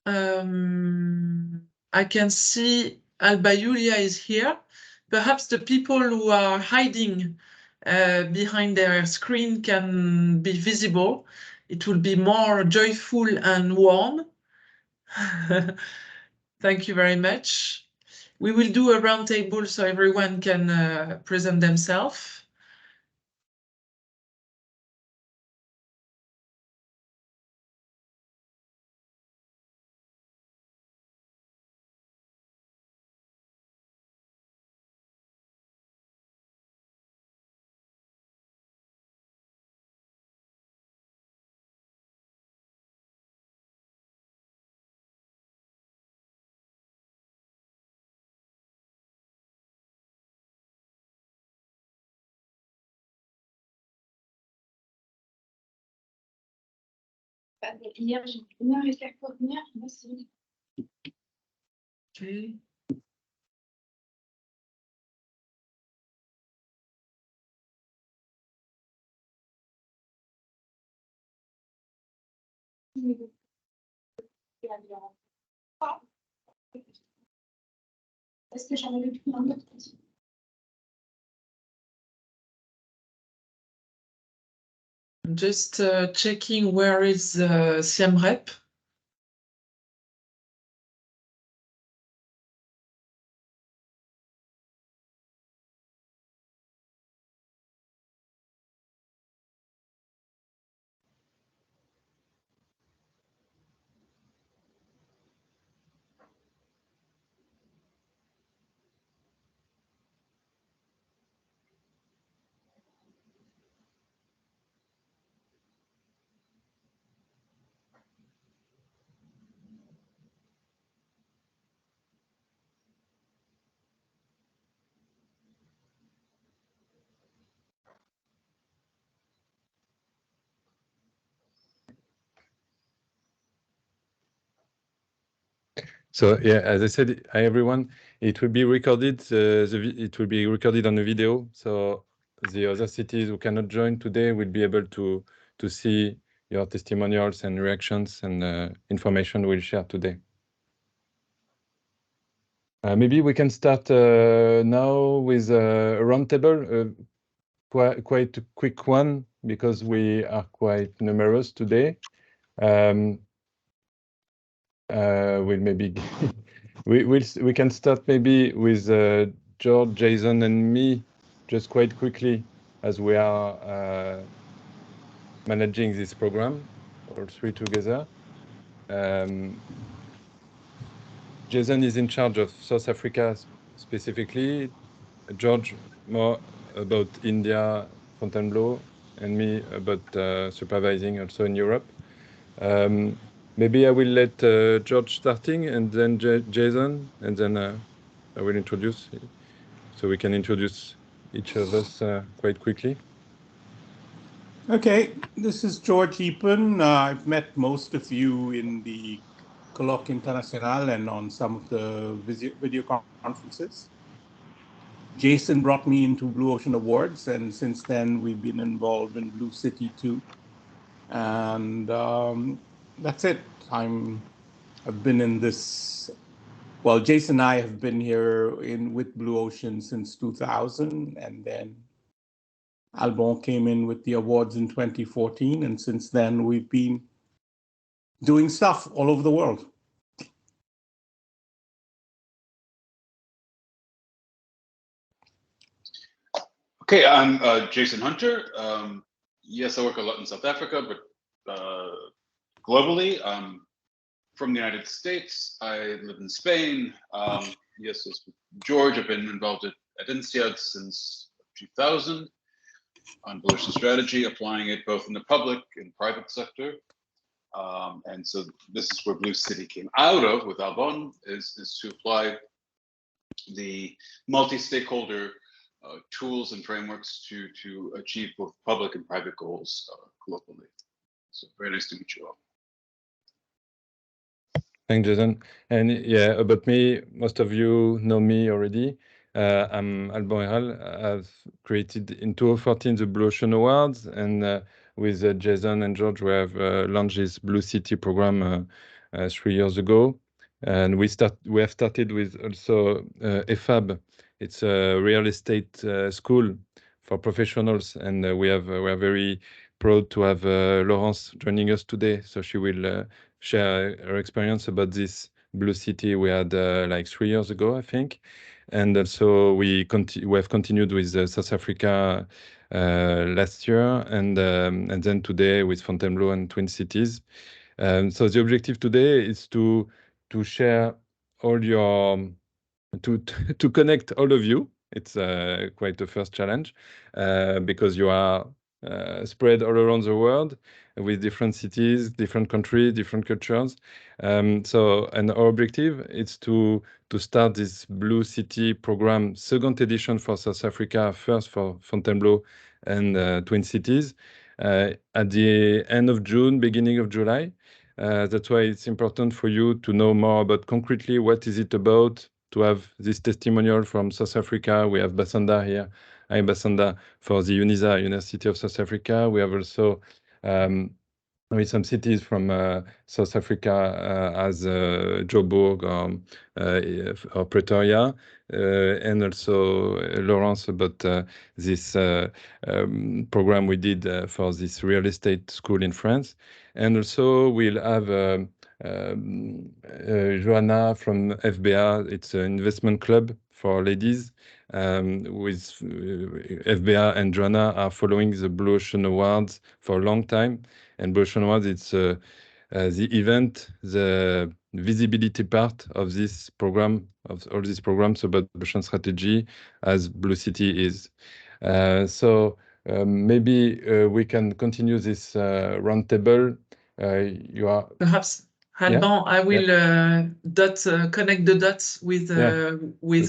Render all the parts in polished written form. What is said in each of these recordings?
I can see Alba Julia is here. Perhaps the people who are hiding behind their screen can be visible. It will be more joyful and warm. Thank you very much. We will do a round table so everyone can present themselves. Hier, j'ai une heure et quart pour venir. Merci. Okay. Est-ce que j'en avais plus un autre? Just checking where is Siem Rep. So yeah, as I said, hi everyone. It will be recorded. It will be recorded on a video. So the other cities who cannot join today will be able to see your testimonials and reactions and information we'll share today. Maybe we can start now with a roundtable, quite a quick one because we are quite numerous today. We'll maybe we can start maybe with George, Jason, and me, just quite quickly, as we are managing this program, all three together. Jason is in charge of South Africa specifically. George more about India, Fontainebleau, and me about supervising also in Europe. Maybe I will let George starting and then Jason, and then I will introduce, so we can introduce each of us quite quickly. Okay, this is George Epen. I've met most of you in the Colloque International and on some of the video conferences. Jason brought me into Blue Ocean Awards, and since then we've been involved in BlueCity too. And that's it. I've been in this. Well, Jason and I have been here with Blue Ocean since 2000, and then Alban came in with the awards in 2014, and since then we've been doing stuff all over the world. Okay, I'm Jason Hunter. Yes, I work a lot in South Africa, but globally, from the United States. I live in Spain. Yes, with George, I've been involved at INSEAD since 2000 on Blue Ocean strategy, applying it both in the public and private sector. And so this is where BlueCity came out of with Alban, is to apply the multi-stakeholder tools and frameworks to achieve both public and private goals globally. So very nice to meet you all. Thanks, Jason. And yeah, about me, most of you know me already. I'm Alban Herral. I've created in 2014 the Blue Ocean Awards, and with Jason and George, we have launched this BlueCity program 3 years ago. And we have started with also EFAB. It's a real estate school for professionals, and we are very proud to have Laurence joining us today. So she will share her experience about this BlueCity we had like 3 years ago, I think. And also we have continued with South Africa last year, and then today with Fontainebleau and Twin Cities. So the objective today is to share all your to connect all of you. It's quite the first challenge because you are spread all around the world with different cities, different countries, different cultures. So, and our objective is to start this BlueCity program, second edition for South Africa, first for Fontainebleau and Twin Cities, at the end of June, beginning of July. That's why it's important for you to know more about concretely what is it about, to have this testimonial from South Africa. We have Basanda here. Hi, Basanda, for the UNISA, University of South Africa. We have also with some cities from South Africa as Joburg or Pretoria, and also Laurence about this program we did for this real estate school in France. And also we'll have Joanna from FBA. It's an investment club for ladies. With FBA and Joanna are following the Blue Ocean Awards for a long time. And Blue Ocean Awards, it's the event, the visibility part of this program, of all these programs about ocean strategy, as BlueCity is. So maybe we can continue this roundtable. You are perhaps Alban, yeah? I will connect the dots with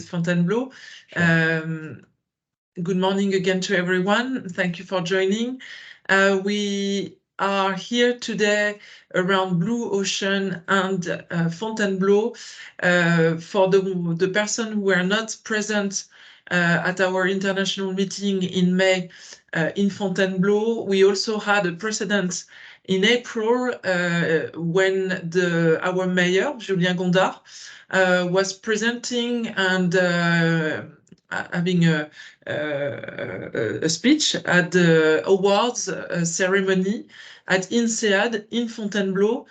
Fontainebleau. Sure. Good morning again to everyone. Thank you for joining. We are here today around Blue Ocean and Fontainebleau. For the person who were not present at our international meeting in May in Fontainebleau, we also had a precedent in April when our mayor, Julien Gondard, was presenting and having a speech at the awards ceremony at INSEAD in Fontainebleau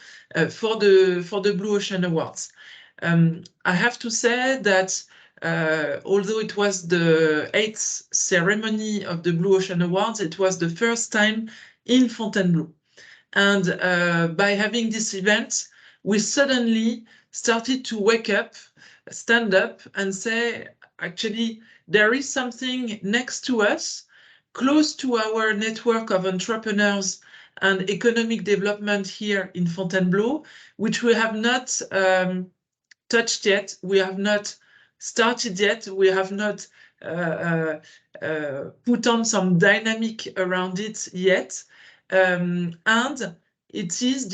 for the Blue Ocean Awards. I have to say that although it was the 8th ceremony of the Blue Ocean Awards, it was the first time in Fontainebleau. And by having this event, we suddenly started to wake up, stand up and say, actually, there is something next to us, close to our network of entrepreneurs and economic development here in Fontainebleau, which we have not touched yet, we have not started yet, we have not put on some dynamic around it yet. And it was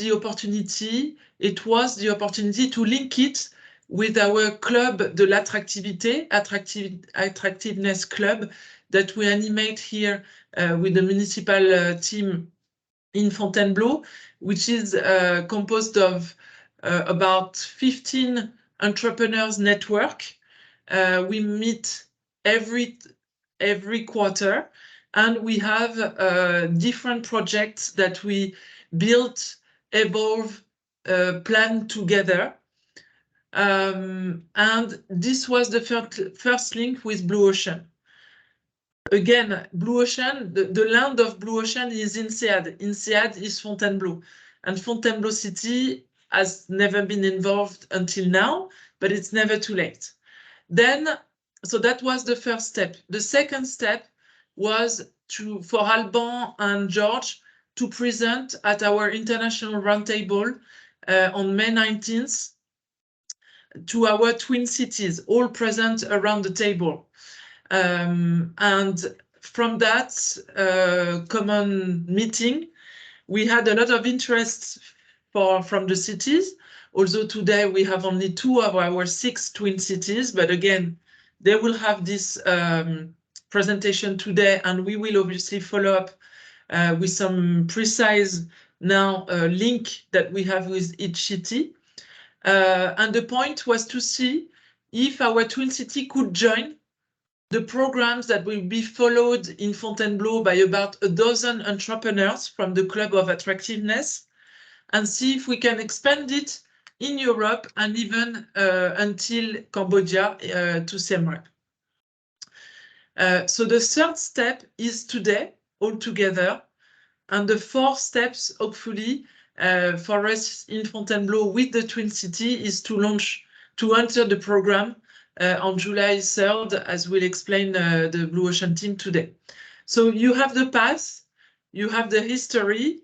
the opportunity to link it with our club de l'attractivité, attractiveness club that we animate here with the municipal team in Fontainebleau, which is composed of about 15 entrepreneurs network. We meet every quarter, and we have different projects that we build, evolve, plan together. And this was the first link with Blue Ocean. Again, Blue Ocean, the land of Blue Ocean is INSEAD. INSEAD is Fontainebleau. And Fontainebleau City has never been involved until now, but it's never too late. So that was the first step. The second step was for Alban and George to present at our international roundtable on May 19th to our twin cities, all present around the table. And from that common meeting, we had a lot of interest from the cities, although today we have only 2 of our 6 twin cities, but again, they will have this presentation today, and we will obviously follow up with some precise link that we have with each city. And the point was to see if our Twin City could join the programs that will be followed in Fontainebleau by about a dozen entrepreneurs from the Club of Attractiveness, and see if we can expand it in Europe and even until Cambodia to Siem Reap. So the third step is today, all together, and the four steps, hopefully, for us in Fontainebleau with the Twin City is to enter the program on July 3rd, as will explain the Blue Ocean team today. So you have the past, you have the history,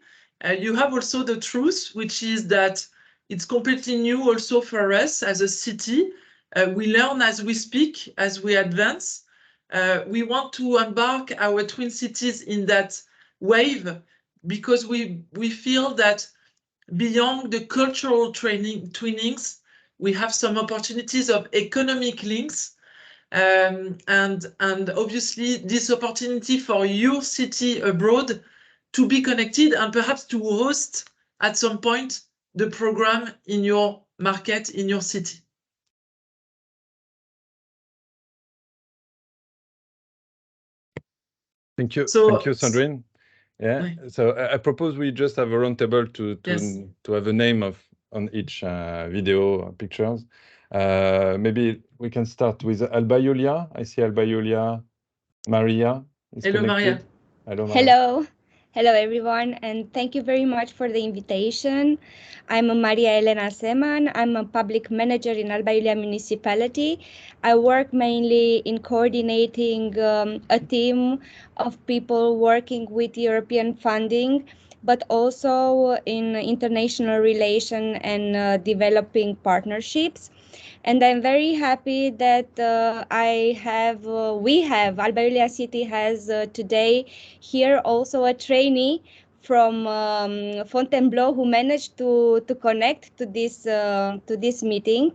you have also the truth, which is that it's completely new also for us as a city. We learn as we speak, as we advance. We want to embark our Twin Cities in that wave because we feel that beyond the cultural twinnings, we have some opportunities of economic links. And obviously this opportunity for your city abroad to be connected and perhaps to host at some point the program in your market, in your city. Thank you, Sandrine. Yeah. Oui. So I propose we just have a roundtable Yes. to have a name on each video pictures. Maybe we can start with Alba Yulia. I see Alba Yulia. Maria is Hello, connected. Maria. Hello, Maria. Hello. Hello, everyone, and thank you very much for the invitation. I'm Maria Elena Seman. I'm a public manager in Alba Iulia municipality. I work mainly in coordinating a team of people working with European funding, but also in international relation and developing partnerships. And I'm very happy that Alba Iulia City has today here also a trainee from Fontainebleau who managed to connect to this meeting.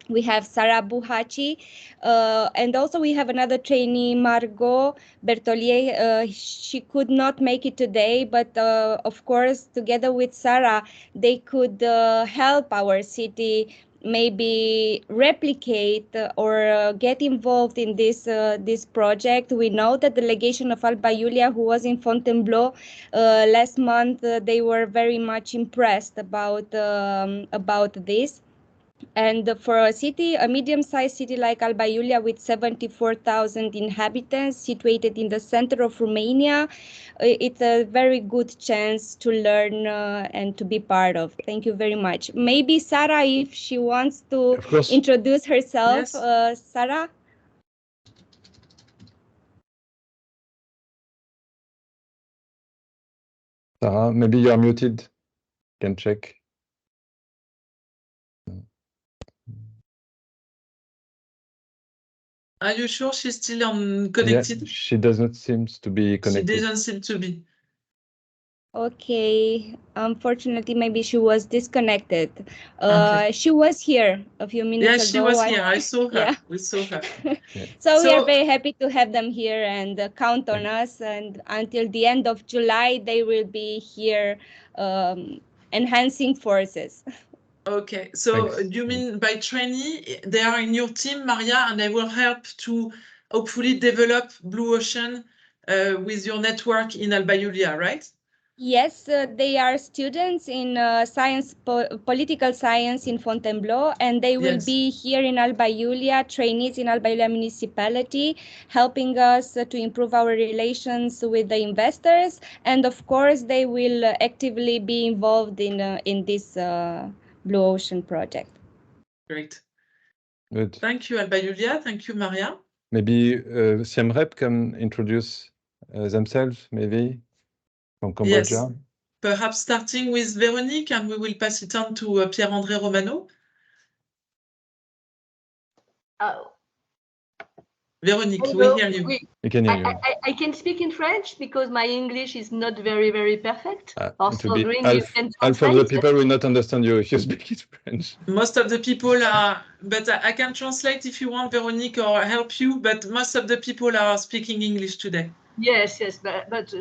We have Sarah Buhaci, and also we have another trainee, Margot Bertolier. She could not make it today, but of course, together with Sarah, they could help our city maybe replicate or get involved in this project. We know that the delegation of Alba Iulia, who was in Fontainebleau last month, they were very much impressed about this. And for a medium-sized city like Alba Iulia with 74,000 inhabitants situated in the center of Romania, it's a very good chance to learn and to be part of. Thank you very much. Maybe Sarah, if she wants to introduce herself. Yes. Sarah? Sarah, maybe you are muted. Can check. Are you sure she's still connected? Yeah, she doesn't seem to be connected. She doesn't seem to be. Okay, unfortunately, maybe she was disconnected. Okay. She was here a few minutes ago. Yeah, she was here. I saw her. Yeah. We saw her. Yeah. So we are very happy to have them here and count on us. And until the end of July, they will be here enhancing forces. Okay, so Thanks. you mean by trainee, they are in your team, Maria, and they will help to hopefully develop Blue Ocean with your network in Alba Iulia, right? Yes, they are students in political science in Fontainebleau, and they will be here in Alba Iulia, trainees in Alba Iulia municipality, helping us to improve our relations with the investors. And of course, they will actively be involved in this Blue Ocean project. Great. Good. Thank you, Alba Iulia. Thank you, Maria. Maybe Siem Reap can introduce themselves, maybe. From Cambodia. Yes, perhaps starting with Véronique, and we will pass it on to Pierre-André Romano. Véronique, Hello. we hear you. We can hear you. I can speak in French because my English is not very, very perfect. Half of the people will not understand you if you speak in French. Most of the people are, but I can translate if you want, Véronique, or help you, but most of the people are speaking English today. Yes, but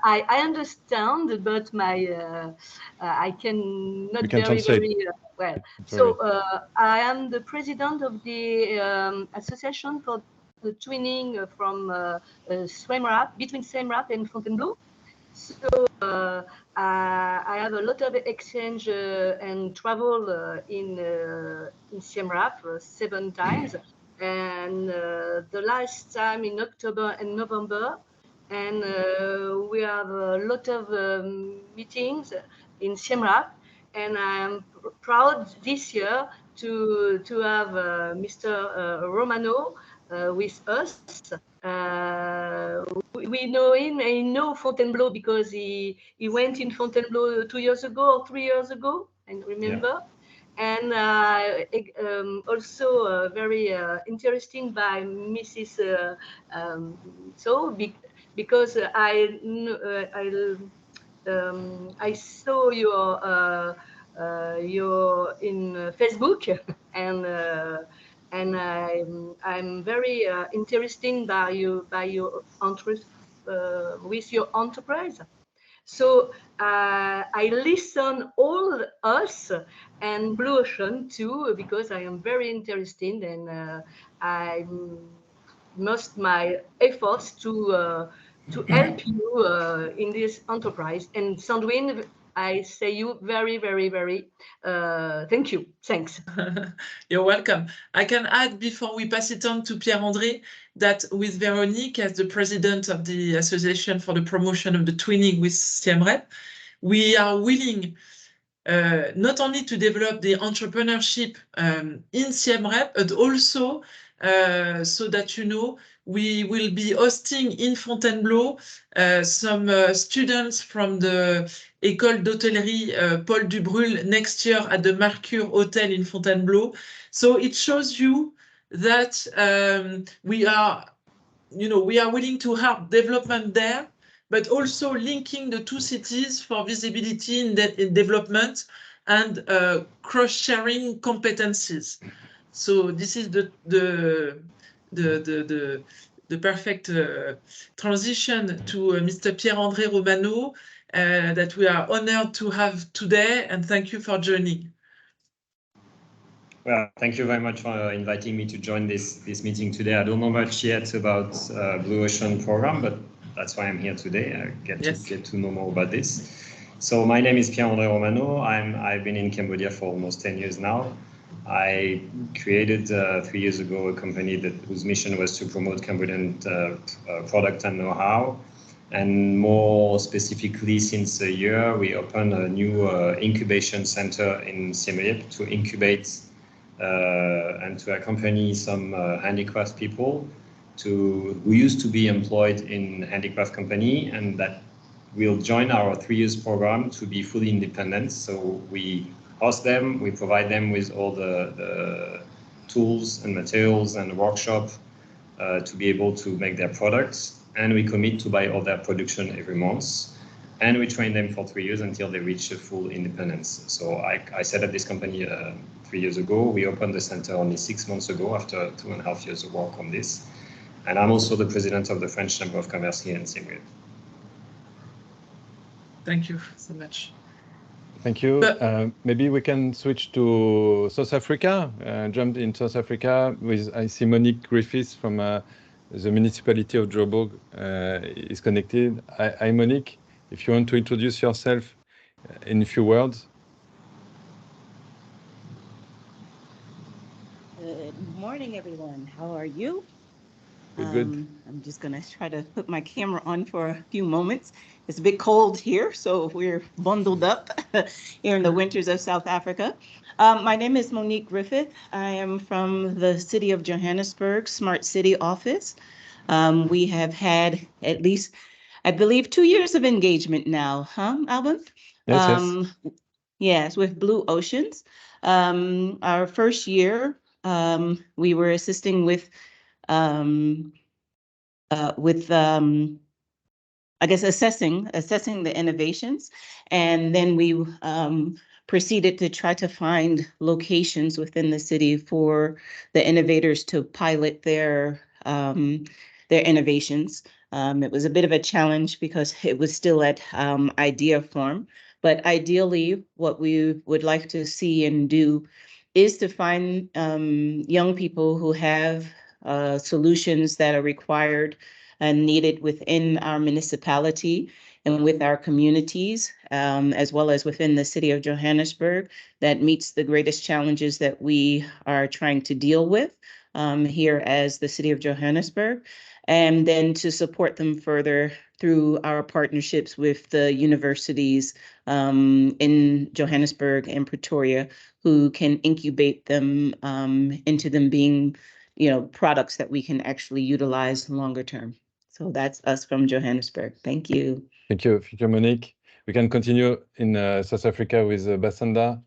I understand, but I can not You can very translate. well. Sorry. So I am the president of the association for the twinning from between Semrap and Fontainebleau. So I have a lot of exchange and travel in Siem Reap 7 times, and the last time in October and November, and we have a lot of meetings in Siem Reap, and I'm proud this year to have Mr. Romano with us. We know him. I know Fontainebleau because he went in Fontainebleau 2 years ago or 3 years ago, I remember. Yeah. And also very interesting by Mrs. Because I saw your in Facebook and I'm very interested by your interest with your enterprise. So I listen all us and Blue Ocean too because I am very interested and I must my efforts to help you in this enterprise. And Sandrine, I say you very, very, very thank you. Thanks. You're welcome. I can add before we pass it on to Pierre-André that with Véronique as the president of the Association for the Promotion of the Twinning with Siem Reap, we are willing not only to develop the entrepreneurship in Siem Reap, but also so that you know we will be hosting in Fontainebleau some students from the École d'Hôtellerie Paul Dubrul next year at the Mercure Hotel in Fontainebleau. So it shows you that we are willing to help development there, but also linking the two cities for visibility in development and cross-sharing competencies. So this is the perfect transition to Mr. Pierre-André Romano that we are honored to have today, and thank you for joining. Well, thank you very much for inviting me to join this meeting today. I don't know much yet about Blue Ocean program, but that's why I'm here today. I get to know more about this. So my name is Pierre-André Romano. I've been in Cambodia for almost 10 years now. I created 3 years ago a company whose mission was to promote Cambodian product and know-how. And more specifically, since a year, we opened a new incubation center in Siem Reap to incubate and to accompany some handicraft people who used to be employed in handicraft company and that will join our 3 years program to be fully independent. So we host them, we provide them with all the tools and materials and workshop to be able to make their products, and we commit to buy all their production every month. And we train them for 3 years until they reach full independence. So I set up this company 3 years ago. We opened the center only 6 months ago after 2.5 years of work on this. And I'm also the president of the French Chamber of Commerce here in Siem Reap. Thank you so much. Thank you. Maybe we can switch to South Africa. Jumped in South Africa with, I see Monique Griffiths from the municipality of Joburg is connected. Hi, Monique. If you want to introduce yourself in a few words. Good morning, everyone. How are you? Good. I'm just going to try to put my camera on for a few moments. It's a bit cold here, so we're bundled up here in the winters of South Africa. My name is Monique Griffith. I am from the City of Johannesburg Smart City Office. We have had at least, I believe, 2 years of engagement now, huh, Alvin? Yes, yes, with Blue Oceans. Our first year, we were assisting with I guess assessing the innovations, and then we proceeded to try to find locations within the city for the innovators to pilot their innovations. It was a bit of a challenge because it was still at idea form, but ideally what we would like to see and do is to find young people who have solutions that are required and needed within our municipality and with our communities, as well as within the city of Johannesburg, that meets the greatest challenges that we are trying to deal with here as the city of Johannesburg, and then to support them further through our partnerships with the universities in Johannesburg and Pretoria, who can incubate them into them being, products that we can actually utilize longer term. So that's us from Johannesburg. Thank you. Thank you, Monique. We can continue in South Africa with Basanda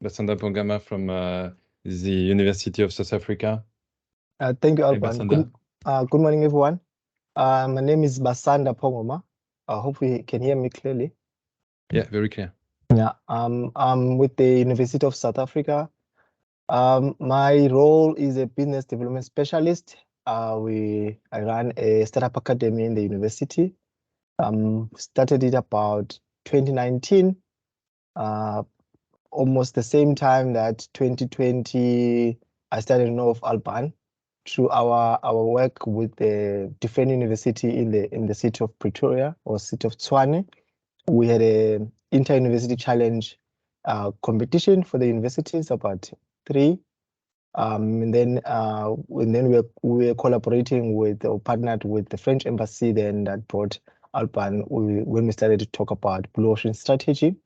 Pongama from the University of South Africa. Thank you, Hey, Alban. Basanda. Good morning, everyone. My name is Basanda Pongoma. I hope you can hear me clearly. Yeah, very clear. Yeah, I'm with the University of South Africa. My role is a business development specialist. I run a startup academy in the university. Started it about 2019, almost the same time that 2020 I started to know of Alban through our work with the different university in the city of Pretoria or city of Tshwane. We had a inter-university challenge competition for the universities, about 3. And then we were collaborating with or partnered with the French embassy then that brought Alban when we started to talk about Blue Ocean strategy.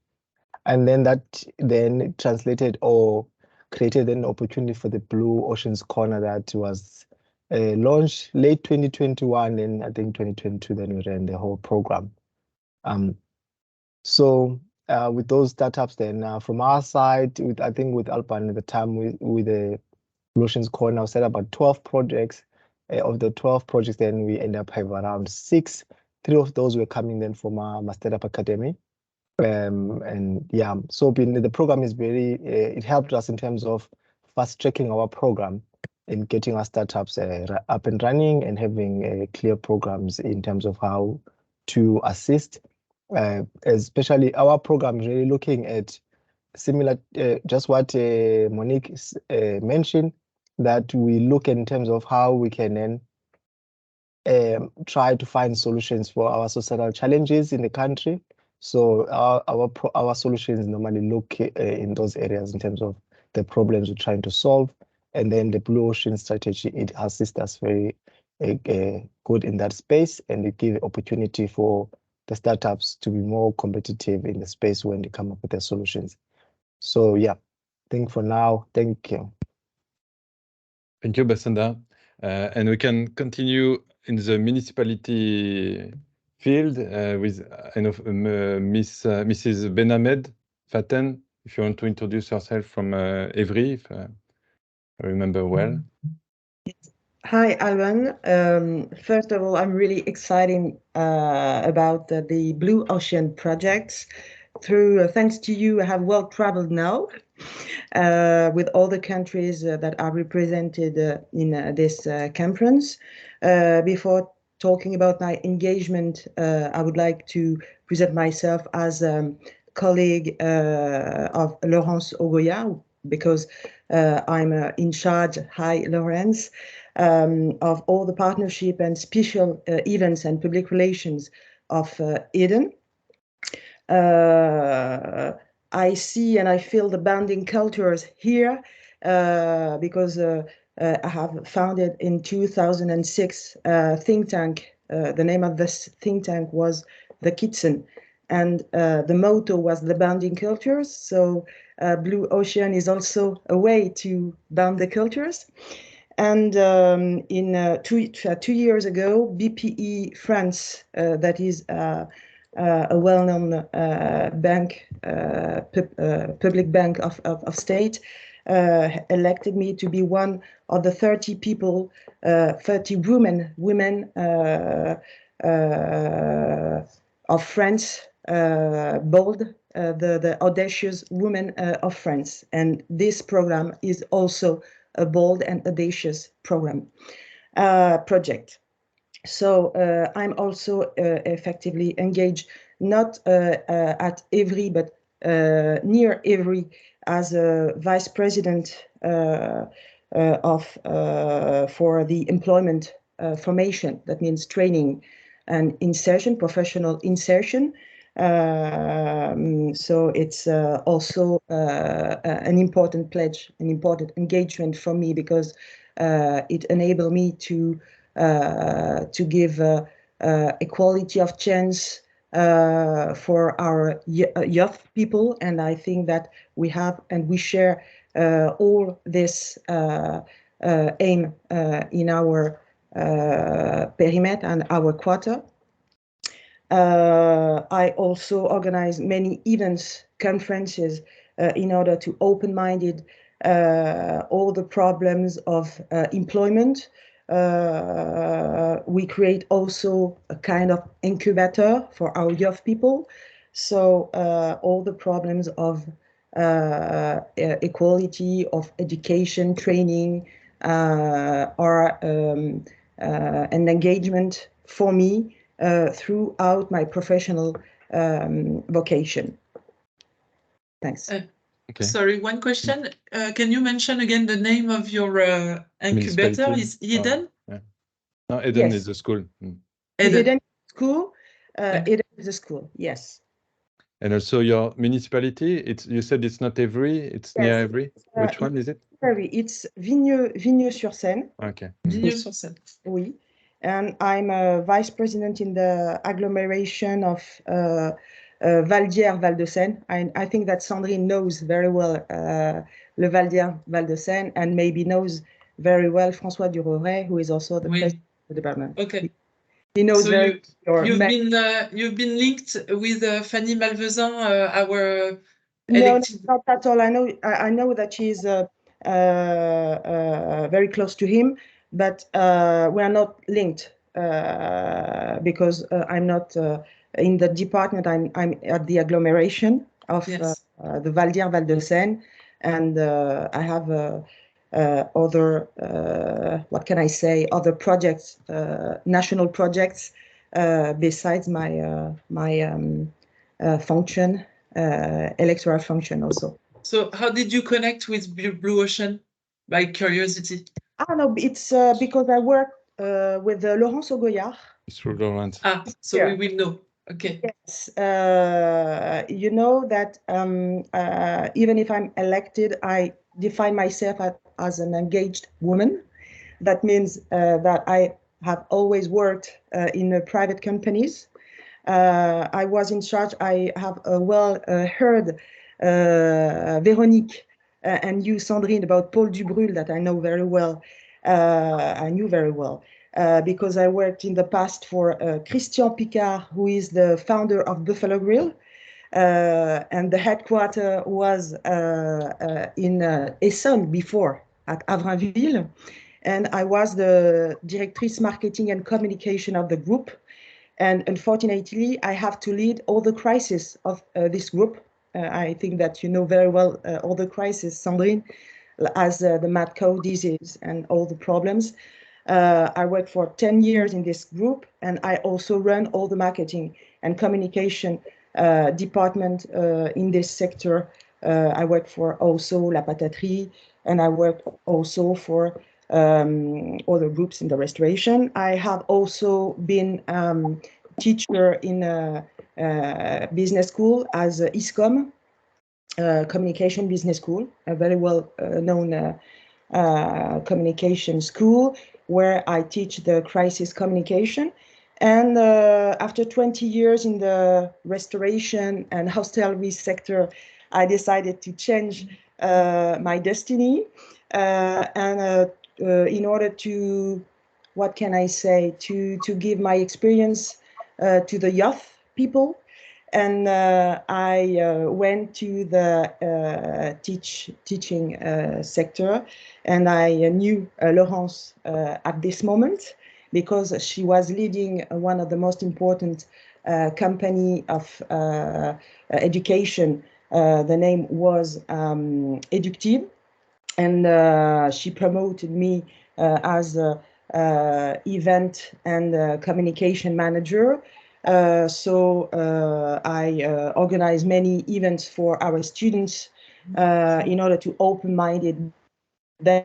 And then that then translated or created an opportunity for the Blue Oceans Corner that was launched late 2021, and I think 2022 then we ran the whole program. So with those startups then from our side, I think with Alban at the time with the Blue Oceans Corner, we set about 12 projects. Of the 12 projects then we ended up having around 6. 3 of those were coming then from our Startup Academy. And yeah, so the program is very, it helped us in terms of fast tracking our program and getting our startups up and running and having clear programs in terms of how to assist. Especially our program is really looking at similar, just what Monique mentioned, that we look in terms of how we can then try to find solutions for our societal challenges in the country. So our solutions normally look in those areas in terms of the problems we're trying to solve. And then the Blue Ocean strategy, it assists us very good in that space, and it gives opportunity for the startups to be more competitive in the space when they come up with their solutions. So yeah, I think for now, thank you. Thank you, Basanda. And we can continue in the municipality field with Mrs. Benhamed Faten, if you want to introduce yourself from Evry, if I remember well. Hi, Alban. First of all, I'm really excited about the Blue Ocean projects. Thanks to you, I have well traveled now with all the countries that are represented in this conference. Before talking about my engagement, I would like to present myself as a colleague of Laurence Ogoya, because I'm in charge, hi Laurence, of all the partnership and special events and public relations of Eden. I see and I feel the bonding cultures here because I have founded in 2006 think tank. The name of this think tank was the Kitsen, and the motto was the bonding cultures. So Blue Ocean is also a way to bond the cultures. And in 2 years ago, BPE France, that is a well-known bank, public bank of state, elected me to be one of the 30 people, 30 women of France, bold, the audacious women of France. And this program is also a bold and audacious program project. So I'm also effectively engaged, not at every, but near every, as a vice president for the employment formation. That means training and insertion, professional insertion. So it's also an important pledge, an important engagement for me, because it enabled me to give equality of chance for our youth people. And I think that we have and we share all this aim in our perimeter and our quarter. I also organize many events, conferences, in order to open-minded all the problems of employment. We create also a kind of incubator for our youth people. So all the problems of equality, of education, training, are an engagement for me throughout my professional vocation. Thanks. Okay. Sorry, one question. Can you mention again the name of your incubator? Is Eden? Yeah. No, Eden Yes. is the school. Eden School. Eden is a school. Yes. And also your municipality. You said it's not every. It's Yes. near every. Which one is it? It's Vigneux-sur-Seine. Okay. Vigneux-sur-Seine. Oui. And I'm a vice president in the agglomeration of Valdière, Val-de-Seine. I think that Sandrine knows very well Le Valdière, Val-de-Seine, and maybe knows very well François Duroret, who is also the president of the department. Okay. He knows So very you've been linked with Fanny Malvezan, our No, elected. not at all. I know that she's very close to him, but we are not linked because I'm not in the department. I'm at the agglomeration of the Valdière Val-de-Seine, and I have other what can I say? Other projects, national projects, besides my function. Electoral function also. So how did you connect with Blue Ocean? By curiosity. No, it's because I work with Laurence Ogoyard. It's through Laurence. So we will know. Okay. Yes, you know that even if I'm elected, I define myself as an engaged woman. That means that I have always worked in private companies. I was in charge. I have heard Véronique and you, Sandrine, about Paul Dubrul that I know very well. I knew very well because I worked in the past for Christian Picard, who is the founder of Buffalo Grill. And the headquarters was in Essonne before, at Avrainville. And I was the directrice marketing and communication of the group. And unfortunately, I have to lead all the crises of this group. I think that you know very well all the crises, Sandrine, as the mad cow disease and all the problems. I worked for 10 years in this group, and I also run all the marketing and communication department in this sector. I work for also La Pataterie, and I work also for other groups in the restoration. I have also been teacher in a business school as ISCOM, communication business school, a very well known communication school where I teach the crisis communication. And after 20 years in the restoration and hostelry sector, I decided to change my destiny and in order to, what can I say, to give my experience to the youth people. And I went to the teaching sector, and I knew Laurence at this moment because she was leading one of the most important company of education. The name was Eductive. And she promoted me as event and communication manager. I organize many events for our students in order to open-minded them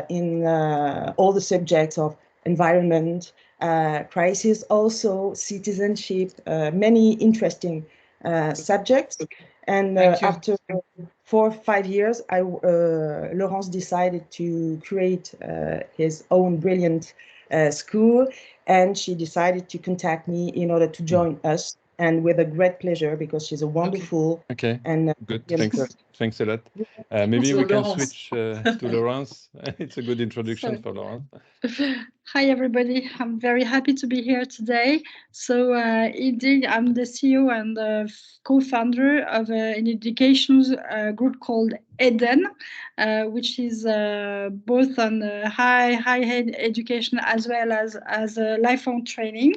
in all the subjects of environment, crisis, also citizenship, many interesting subjects. And after 4 or 5 years, Laurence decided to create his own brilliant school, and she decided to contact me in order to join us, and with a great pleasure, because she's a wonderful and good. Thanks a lot. Maybe So we can Laurence. switch to Laurence. It's a good introduction for Laurence. Hi, everybody. I'm very happy to be here today. So indeed, I'm the CEO and the co-founder of an education group called EDEN, which is both on high education as well as lifelong training.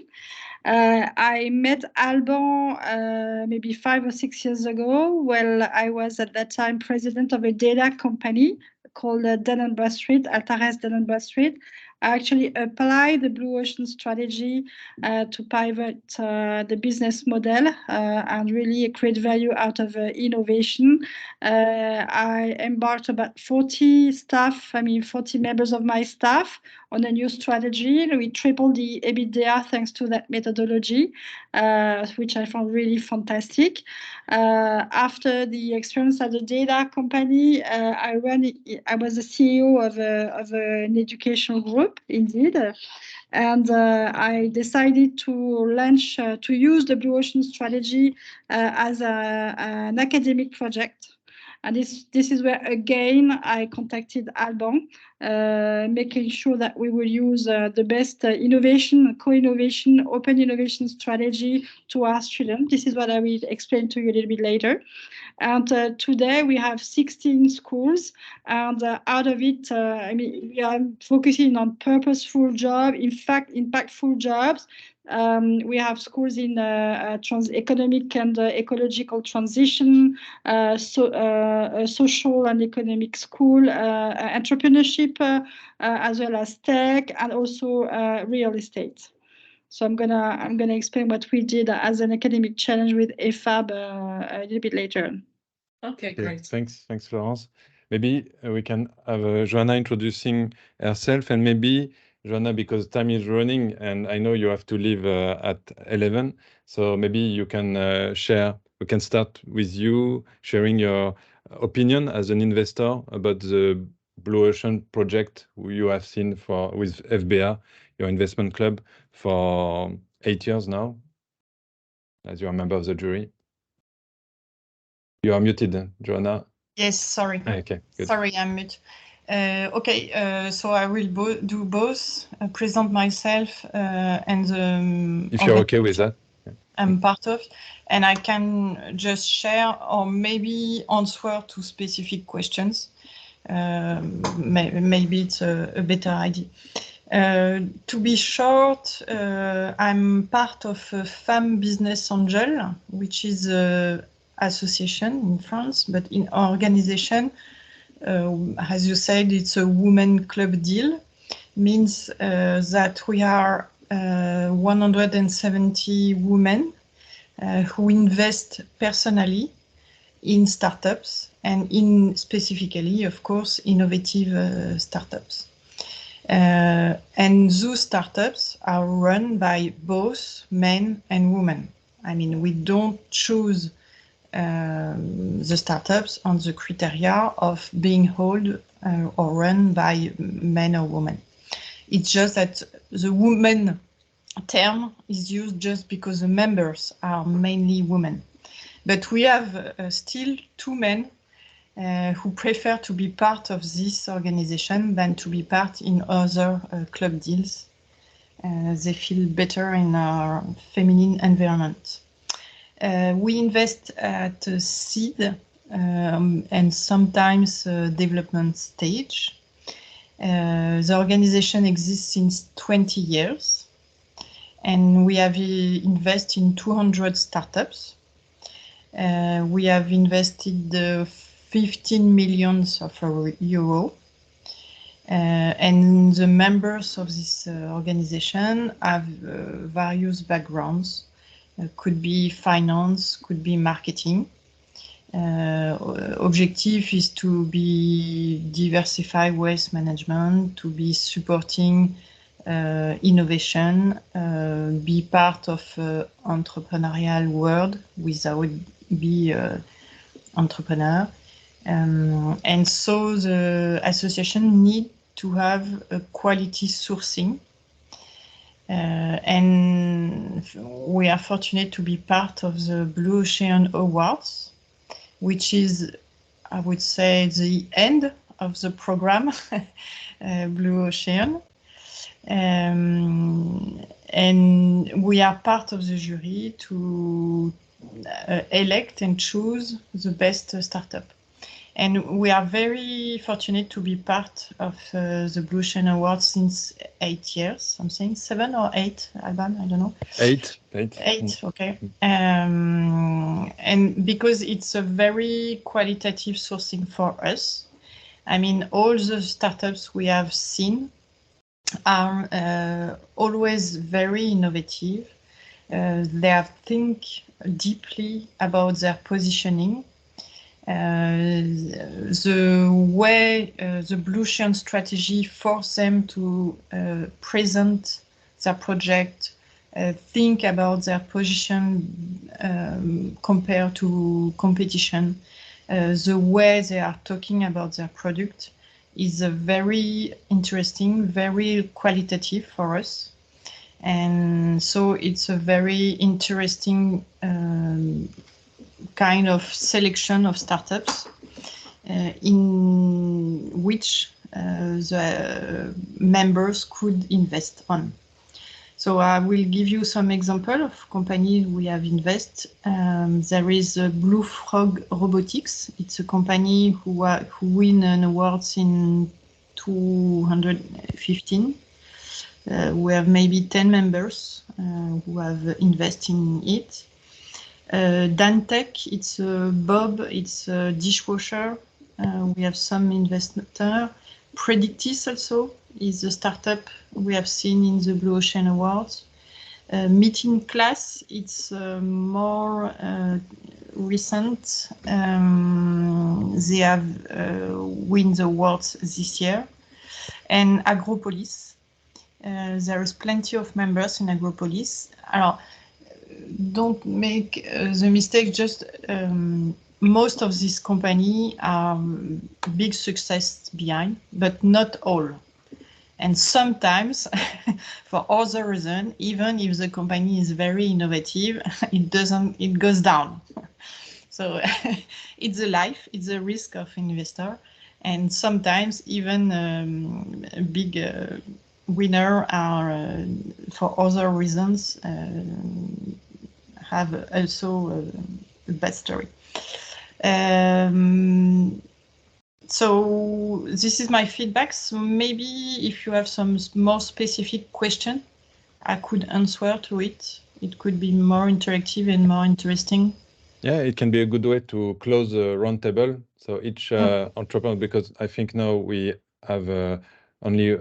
I met Alban maybe 5 or 6 years ago. Well, I was at that time president of a data company called Dun & Bradstreet, Altares Dun & Bradstreet. I actually applied the Blue Ocean strategy to pivot the business model and really create value out of innovation. I embarked about 40 members of my staff on a new strategy. We tripled the EBITDA thanks to that methodology, which I found really fantastic. After the experience at the data company, I was the CEO of an educational group, indeed. And I decided to launch, to use the Blue Ocean strategy as an academic project. And this is where, again, I contacted Alban, making sure that we will use the best innovation, co-innovation, open innovation strategy to our students. This is what I will explain to you a little bit later. And today we have 16 schools, and out of it, we are focusing on purposeful jobs, in fact, impactful jobs. We have schools in economic and ecological transition, social and economic school, entrepreneurship, as well as tech, and also real estate. So I'm gonna explain what we did as an academic challenge with EFAB a little bit later. Okay, great. Thanks, Laurence. Maybe we can have Joanna introducing herself, and maybe Joanna, because time is running, and I know you have to leave at 11. So maybe you can share. We can start with you sharing your opinion as an investor about the Blue Ocean project you have seen with FBA, your investment club, for 8 years now, as you are a member of the jury. You are muted, Joanna. Yes, sorry. Okay, good. Sorry, I'm mute. So I will do both, present myself and if you're okay with that. I'm part of, and I can just share or maybe answer to specific questions. Maybe it's a better idea. To be short, I'm part of Femme Business Angel, which is an association in France, but in our organization, as you said, it's a women club deal. Means that we are 170 women who invest personally in startups and in specifically, of course, innovative startups. And those startups are run by both men and women. I mean, we don't choose the startups on the criteria of being held or run by men or women. It's just that the women term is used just because the members are mainly women. But we have still 2 men who prefer to be part of this organization than to be part in other club deals. They feel better in our feminine environment. We invest at seed and sometimes development stage. The organization exists since 20 years, and we have invested in 200 startups. We have invested 15 million €. And the members of this organization have various backgrounds. Could be finance, could be marketing. Objective is to be diversify waste management, to be supporting innovation, be part of entrepreneurial world without be entrepreneur. And so the association need to have a quality sourcing. And we are fortunate to be part of the Blue Ocean Awards, which is, I would say, the end of the program, Blue Ocean. And we are part of the jury to elect and choose the best startup. And we are very fortunate to be part of the Blue Ocean Awards since 8 years, something, 7 or 8, Alban, I don't know. 8. 8, okay. And because it's a very qualitative sourcing for us. I mean, all the startups we have seen are always very innovative. They have think deeply about their positioning. The way the Blue Ocean strategy forces them to present their project, think about their position compared to competition, the way they are talking about their product is very interesting, very qualitative for us. And so it's a very interesting kind of selection of startups in which the members could invest on. So I will give you some example of companies we have invested. There is Blue Frog Robotics. It's a company who win an awards in 2015. We have maybe 10 members who have invested in it. Dantec, it's Bob, it's a dishwasher. We have some investor. Predictis also is a startup we have seen in the Blue Ocean Awards. Meeting Class, it's more recent. They have won the awards this year. And Agropolis. There is plenty of members in Agropolis. Alors, don't make the mistake, just most of these companies are big success behind, but not all. And sometimes, for other reason, even if the company is very innovative, it goes down. So it's a life, it's a risk of investor. And sometimes even big winner are, for other reasons, have also a bad story. So this is my feedback. So maybe if you have some more specific question, I could answer to it. It could be more interactive and more interesting. Yeah, it can be a good way to close the roundtable. So each entrepreneur, because I think now we have only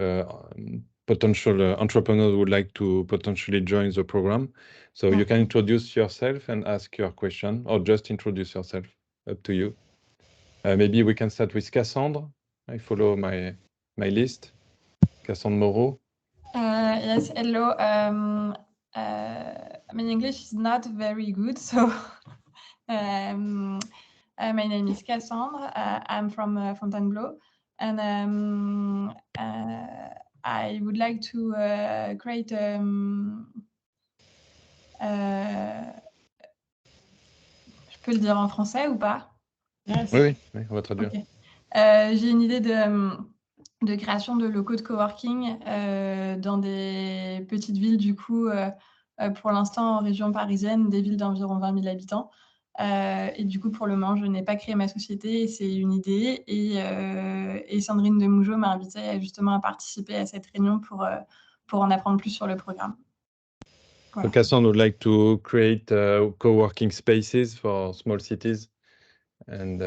potential entrepreneurs would like to potentially join the program. So you can introduce yourself and ask your question, or just introduce yourself, up to you. Maybe we can start with Cassandre. I follow my list. Cassandre Moreau. Yes, hello. I mean, English is not very good, so my name is Cassandre. I'm from Fontainebleau, and I would like to create. Je peux le dire en français ou pas? Yes. Oui, on va traduire. Okay. J'ai une idée de création de locaux de coworking dans des petites villes, du coup, pour l'instant en région parisienne, des villes d'environ 20 000 habitants. Et du coup, pour le moment, je n'ai pas créé ma société, c'est une idée. Et Sandrine de Mougeot m'a invitée justement à participer à cette réunion pour en apprendre plus sur le programme. Voilà. So Cassandre would like to create co-working spaces for small cities. And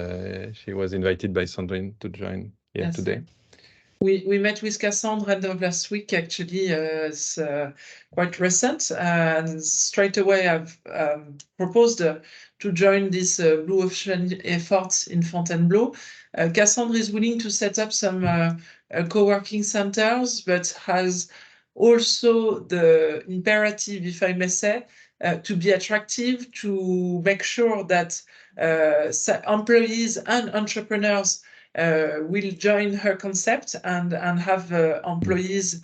she was invited by Sandrine to join here today. We met with Cassandra end of last week, actually. It's quite recent. And straight away, I've proposed to join this Blue Ocean efforts in Fontainebleau. Cassandra is willing to set up some co-working centers, but has also the imperative, if I may say, to be attractive, to make sure that employees and entrepreneurs will join her concept and have employees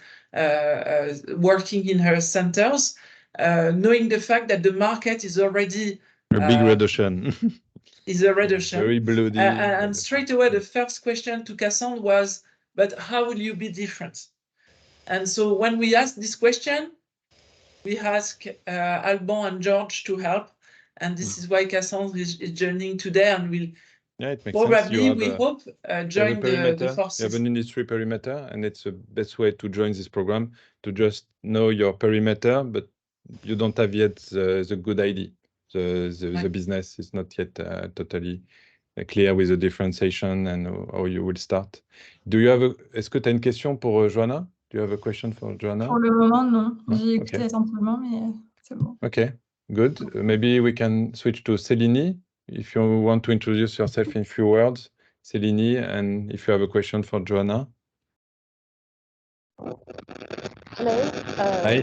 working in her centers, knowing the fact that the market is already a big red ocean. Is a red ocean. Very bloody. And straight away, the first question to Cassandra was, but how will you be different? And so when we asked this question, we asked Alban and George to help. And this is why Cassandra is joining today and will it makes probably, sense. we hope, join the forces. You have an industry perimeter, and it's the best way to join this program, to just know your perimeter, but you don't have yet the good idea. The business is not yet totally clear with the differentiation and how you will start. Do you have est-ce que tu as une question pour Joanna? Do you have a question for Joanna? Pour le moment, non. J'ai écouté simplement, mais c'est bon. Okay, good. Maybe we can switch to Céline. If you want to introduce yourself in a few words, Céline, and if you have a question for Joanna. Hello. Hi.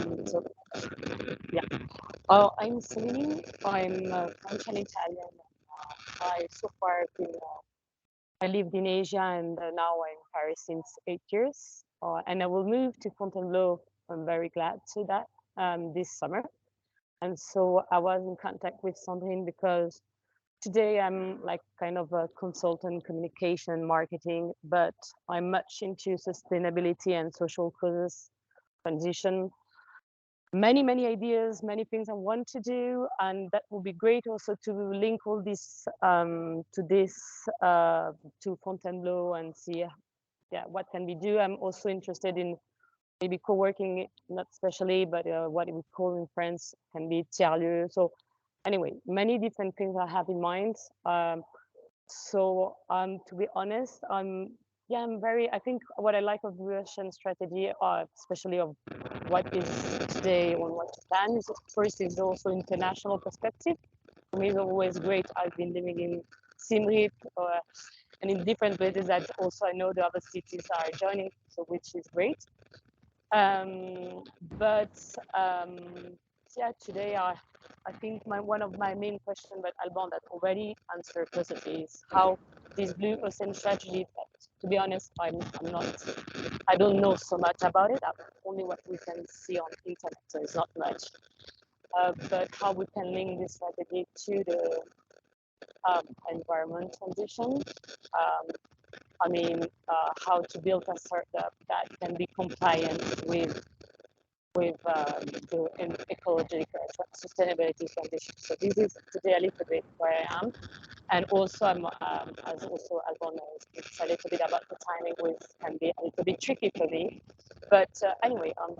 I'm Céline. I'm French and Italian. I lived in Asia and now I'm in Paris since 8 years. And I will move to Fontainebleau. I'm very glad to that this summer. And so I was in contact with Sandrine because today I'm like kind of a consultant, communication, marketing, but I'm much into sustainability and social causes, transition. Many ideas, many things I want to do, and that would be great also to link all this to Fontainebleau and see what can we do. I'm also interested in maybe co-working, not especially, but what we call in France can be tiers-lieux. So anyway, many different things I have in mind. So to be honest, I think what I like of Blue Ocean strategy, especially of what is today on what to plan, is first is also international perspective. For me, it's always great. I've been living in Siem Reap and in different places that also I know the other cities are joining, so which is great. Today I think one of my main questions, but Alban that already answered perfectly, is how this Blue Ocean strategy. To be honest, I don't know so much about it. Only what we can see on internet, so it's not much. But how we can link this strategy to the environment transition. How to build a startup that can be compliant with the ecological sustainability transition. So this is today a little bit where I am. And also, as also Alban knows, it's a little bit about the timing, which can be a little bit tricky for me. But anyway, I'm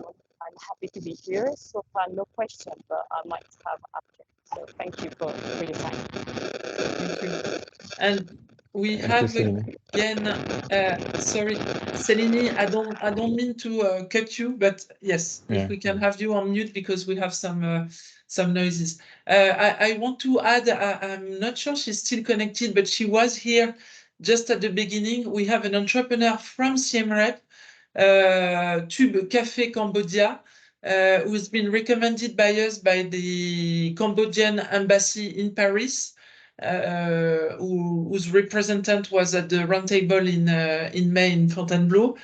happy to be here. So far, no question, but I might have after. So thank you for your time. Thank you. And we have again, sorry, Céline, I don't mean to cut you, but yes, if we can have you on mute because we have some noises. I want to add, I'm not sure she's still connected, but she was here just at the beginning. We have an entrepreneur from Siem Reap, Tube Café Cambodia, who's been recommended by us by the Cambodian embassy in Paris. Whose representative was at the roundtable in May in Fontainebleau,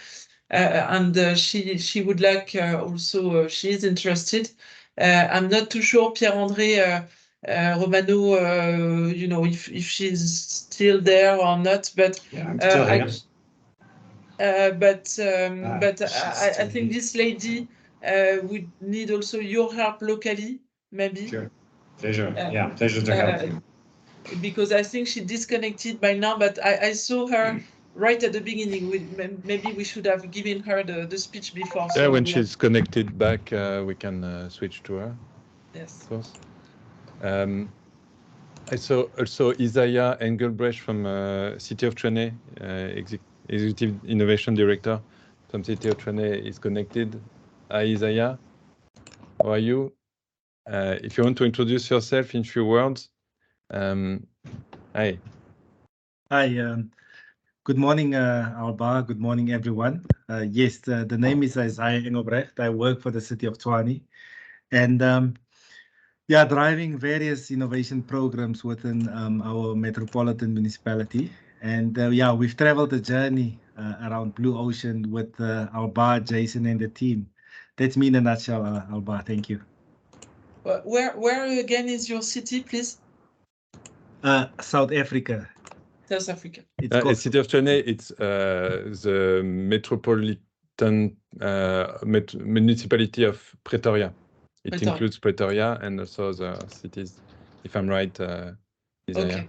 and she would like also she is interested. I'm not too sure, Pierre-André Romano, if she's still there or not, but I'm still here. I think this lady would need also your help locally, maybe. Sure, pleasure. Pleasure to help you. Because I think she disconnected by now, but I saw her right at the beginning. Maybe we should have given her the speech before. Yeah, so when she's connected back, we can switch to her. Yes. Of course. I saw also Isaiah Engelbrecht from City of Chennai, Executive Innovation Director, Some City of Tshwane is connected. Hi, Isaiah. How are you? If you want to introduce yourself in a few words. Hi. Hi. Good morning, Alba. Good morning, everyone. Yes, the name is Isaiah Engelbrecht. I work for the City of Tshwane. And yeah, driving various innovation programs within our metropolitan municipality. And yeah, we've traveled a journey around Blue Ocean with Alba, Jason, and the team. That's me in a nutshell, Alba. Thank you. Where again is your city, please? South Africa. South Africa. It's City of Tshwane. It's the metropolitan municipality of Pretoria. It includes Pretoria and also the cities, if I'm right, Isaiah. Okay.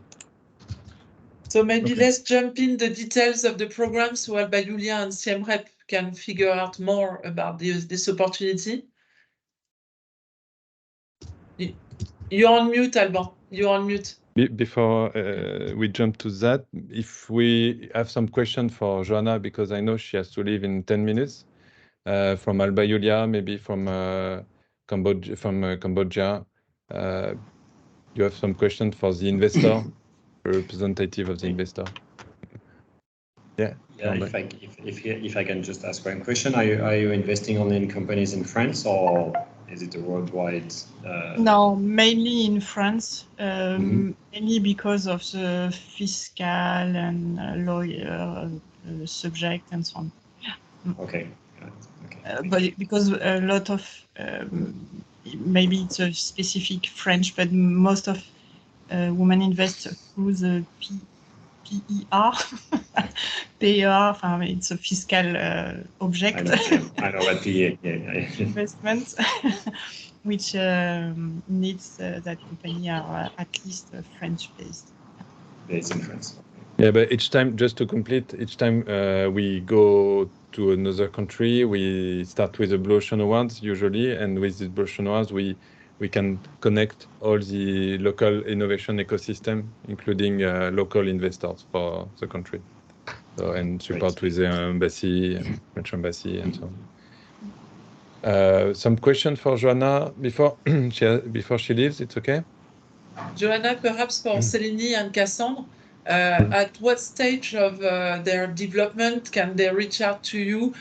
So maybe let's jump in the details of the program so Alba Julia and CMREP can figure out more about this opportunity. You're on mute, Alban. You're on mute. Before we jump to that, if we have some questions for Joanna, because I know she has to leave in 10 minutes, from Alba Julia, maybe from Cambodia. You have some questions for the investor, representative of the investor. Yeah. If I can just ask one question, are you investing only in companies in France, or is it a worldwide? No, mainly in France, mainly because of the fiscal and lawyer subject and so on. Yeah. Okay. But because a lot of maybe it's a specific French, but most of women invest through the PER. PER, it's a fiscal object. I know what PER. Investment, which needs that company are at least French-based. Based in France. Yeah, but each time, just to complete, each time we go to another country, we start with the Blue Ocean Awards usually, and with the Blue Ocean Awards, we can connect all the local innovation ecosystem, including local investors for the country. So, and support with the embassy, French embassy, and so on. Some question for Joanna before she leaves. It's okay. Joanna, perhaps for Céline and Cassandre, at what stage of their development can they reach out to you?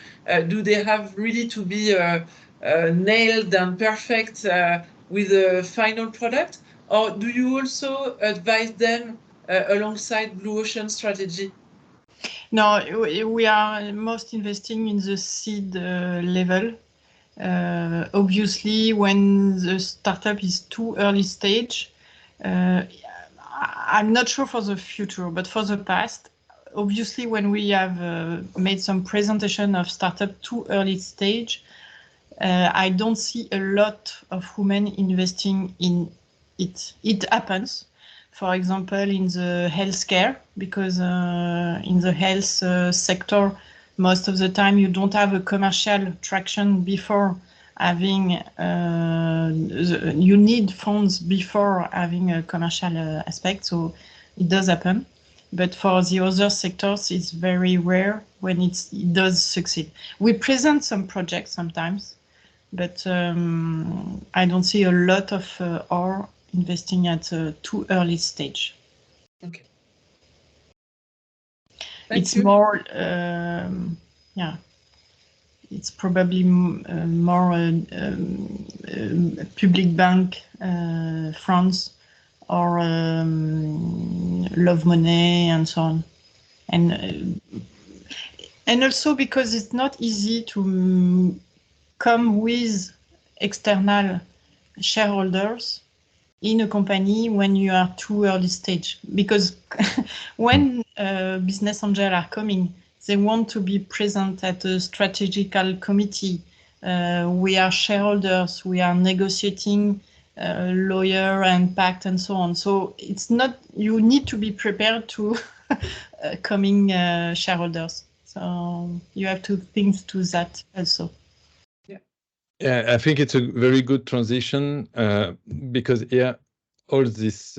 Do they have really to be nailed and perfect with a final product? Or do you also advise them alongside Blue Ocean strategy? No, we are most investing in the seed level. Obviously, when the startup is too early stage, I'm not sure for the future, but for the past, obviously, when we have made some presentation of startup too early stage, I don't see a lot of women investing in it. It happens, for example, in the healthcare, because in the health sector, most of the time you don't have a commercial traction before having, you need funds before having a commercial aspect, so it does happen. But for the other sectors, it's very rare when it does succeed. We present some projects sometimes, but I don't see a lot of or investing at a too early stage. Okay. It's more, yeah, it's probably more public bank, France, or Love Money and so on. And also because it's not easy to come with external shareholders in a company when you are too early stage, because when business angels are coming, they want to be present at a strategical committee. We are shareholders, we are negotiating lawyer and pact and so on. So it's not, you need to be prepared to coming shareholders. So you have to think to that also. Yeah, I think it's a very good transition because all this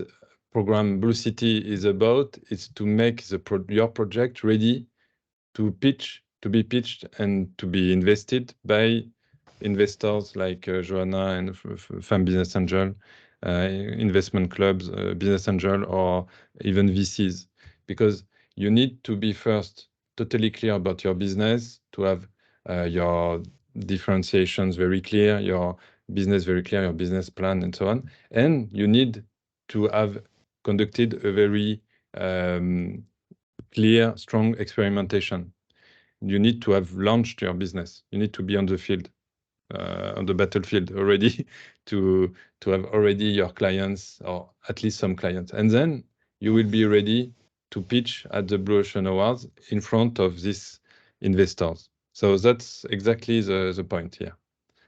program BlueCity is about is to make your project ready to pitch to be pitched and to be invested by investors like Joanna and Femme Business Angel, investment clubs, business angel, or even VCs, because you need to be first totally clear about your business, to have your differentiations very clear, your business very clear, your business plan, and so on. And you need to have conducted a very clear, strong experimentation. You need to have launched your business. You need to be on the field, on the battlefield already, to have already your clients, or at least some clients. And then you will be ready to pitch at the Blue Ocean Awards in front of these investors. So that's exactly the point here.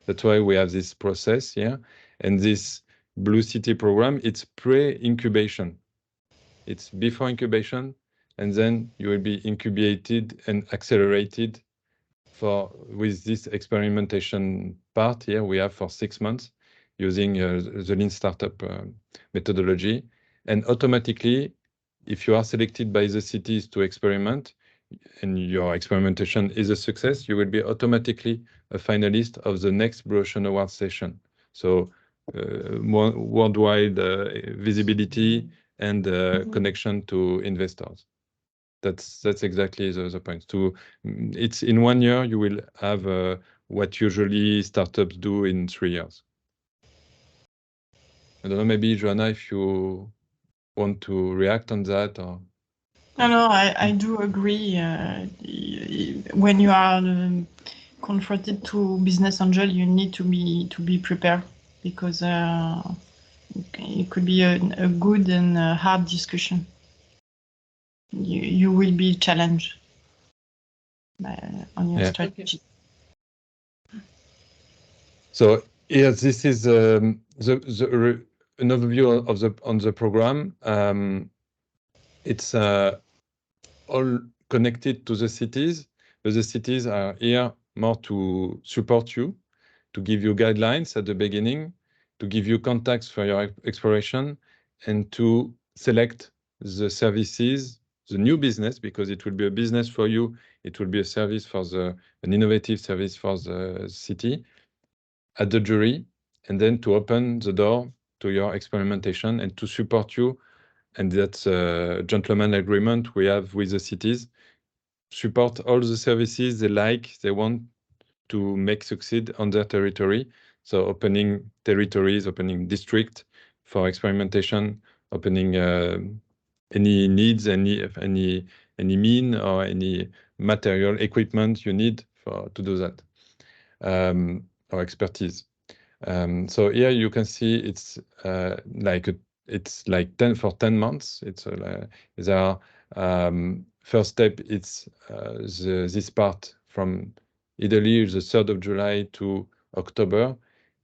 That's why we have this process here. And this BlueCity program, it's pre-incubation. It's before incubation, and then you will be incubated and accelerated with this experimentation part here we have for 6 months using the Lean Startup methodology. And automatically, if you are selected by the cities to experiment, and your experimentation is a success, you will be automatically a finalist of the next Blue Ocean Award session. So worldwide visibility and connection to investors. That's exactly the point. It's in 1 year you will have what usually startups do in 3 years. I don't know, maybe Joanna, if you want to react on that, or. No, I do agree. When you are confronted to business angel, you need to be prepared, because it could be a good and hard discussion. You will be challenged on your strategy. So here, this is an overview on the program. It's all connected to the cities, but the cities are here more to support you, to give you guidelines at the beginning, to give you contacts for your exploration, and to select the services, the new business, because it will be a business for you, it will be a service for an innovative service for the city, at the jury, and then to open the door to your experimentation and to support you. And that's a gentleman agreement we have with the cities. Support all the services they want to make succeed on their territory. So opening territories, opening district for experimentation, opening any needs, any mean or any material equipment you need to do that, or expertise. So here you can see it's like 10 for 10 months. It's there are first step. It's this part from Italy, the 3rd of July to October.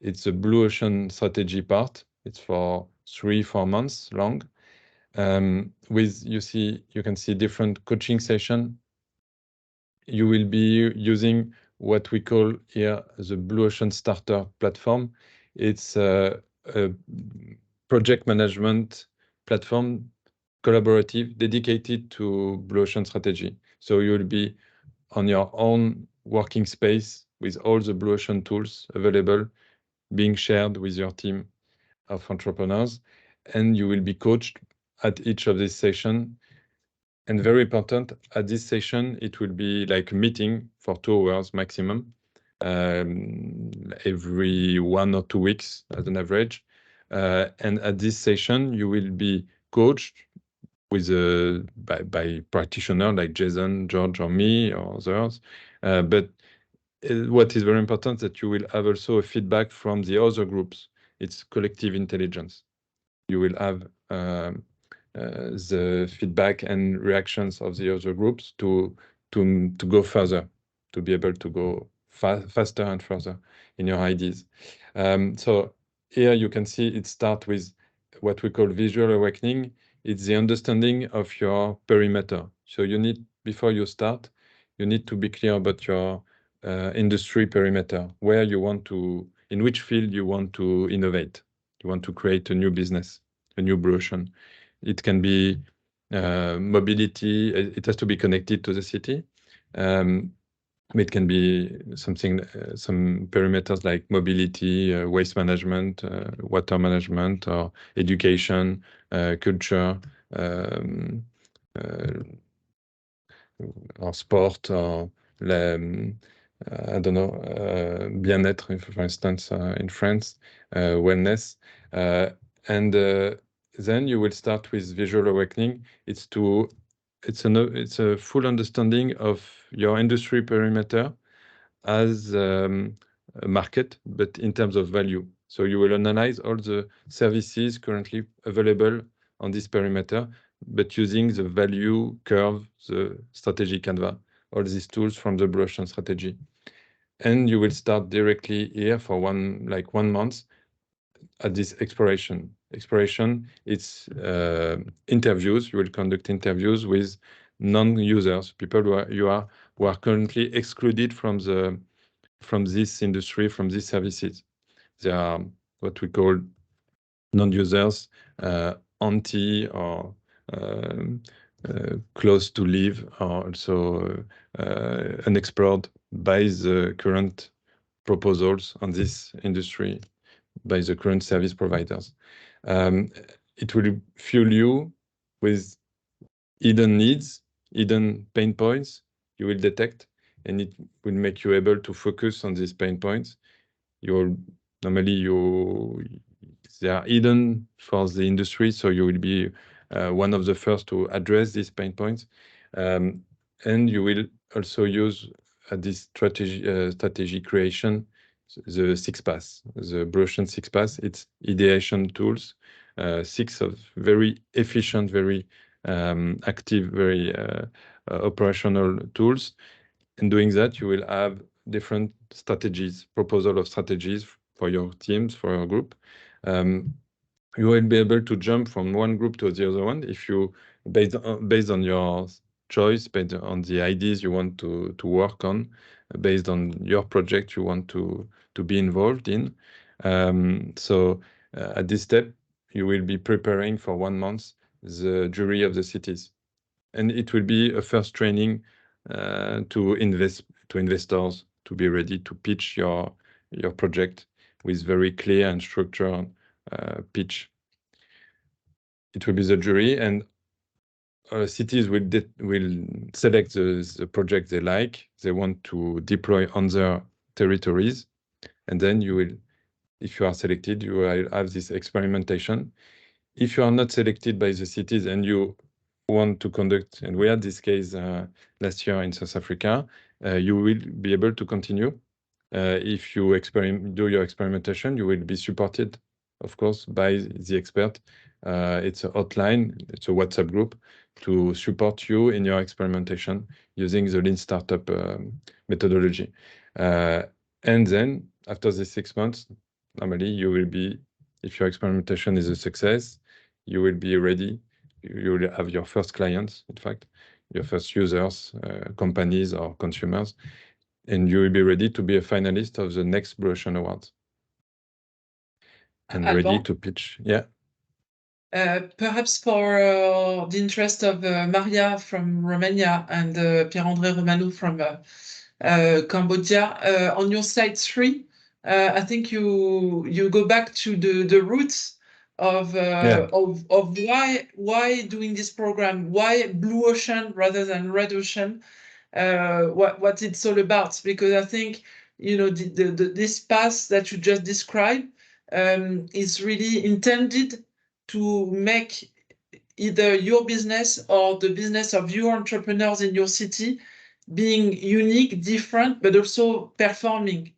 It's a Blue Ocean strategy part. It's for 3-4 months long. You can see different coaching session. You will be using what we call here the Blue Ocean Starter platform. It's a project management platform, collaborative, dedicated to Blue Ocean strategy. So you will be on your own working space with all the Blue Ocean tools available, being shared with your team of entrepreneurs, and you will be coached at each of these sessions. And very important, at this session, it will be like a meeting for 2 hours maximum, every 1 or 2 weeks as an average. And at this session, you will be coached by practitioner like Jason, George, or me, or others. But what is very important that you will have also a feedback from the other groups. It's collective intelligence. You will have the feedback and reactions of the other groups to go further, to be able to go faster and further in your ideas. So here you can see it starts with what we call visual awakening. It's the understanding of your perimeter. So before you start, you need to be clear about your industry perimeter, where you want to, in which field you want to innovate. You want to create a new business, a new Blue Ocean. It can be mobility. It has to be connected to the city. It can be something, some perimeters like mobility, waste management, water management, or education, culture, or sport, or I don't know, bien-être, for instance, in France, wellness. And then you will start with visual awakening. It's a full understanding of your industry perimeter as a market, but in terms of value. So you will analyze all the services currently available on this perimeter, but using the value curve, the strategy canvas, all these tools from the Blue Ocean strategy. And you will start directly here for one month at this exploration. Exploration, it's interviews. You will conduct interviews with non-users, people who are currently excluded from this industry, from these services. They are what we call non-users, anti or close to leave, or also unexplored by the current proposals on this industry, by the current service providers. It will fuel you with hidden needs, hidden pain points you will detect, and it will make you able to focus on these pain points. They are hidden for the industry, so you will be one of the first to address these pain points. And you will also use this strategy creation, the 6 paths, the Blue Ocean 6 paths. It's ideation tools, 6 of very efficient, very active, very operational tools. In doing that, you will have different strategies, proposal of strategies for your teams, for your group. You will be able to jump from one group to the other one if you, based on your choice, based on the ideas you want to work on, based on your project you want to be involved in. So at this step, you will be preparing for 1 month the jury of the cities. And it will be a first training to investors, to be ready to pitch your project with very clear and structured pitch. It will be the jury, and cities will select the project they like, they want to deploy on their territories, and then you will, if you are selected, you will have this experimentation. If you are not selected by the cities and you want to conduct, and we had this case last year in South Africa, you will be able to continue. If you do your experimentation, you will be supported, of course, by the expert. It's a hotline, it's a WhatsApp group to support you in your experimentation using the Lean Startup methodology. And then after the 6 months, normally you will be, if your experimentation is a success, you will be ready. You will have your first clients, in fact, your first users, companies or consumers, and you will be ready to be a finalist of the next Blue Ocean Awards. And ready to pitch, yeah. Perhaps for the interest of Maria from Romania and Pierre-André Romanou from Cambodia, on your slide 3, I think you go back to the roots of why doing this program, why Blue Ocean rather than Red Ocean, what it's all about. Because I think this path that you just described is really intended to make either your business or the business of your entrepreneurs in your city being unique, different, but also performing.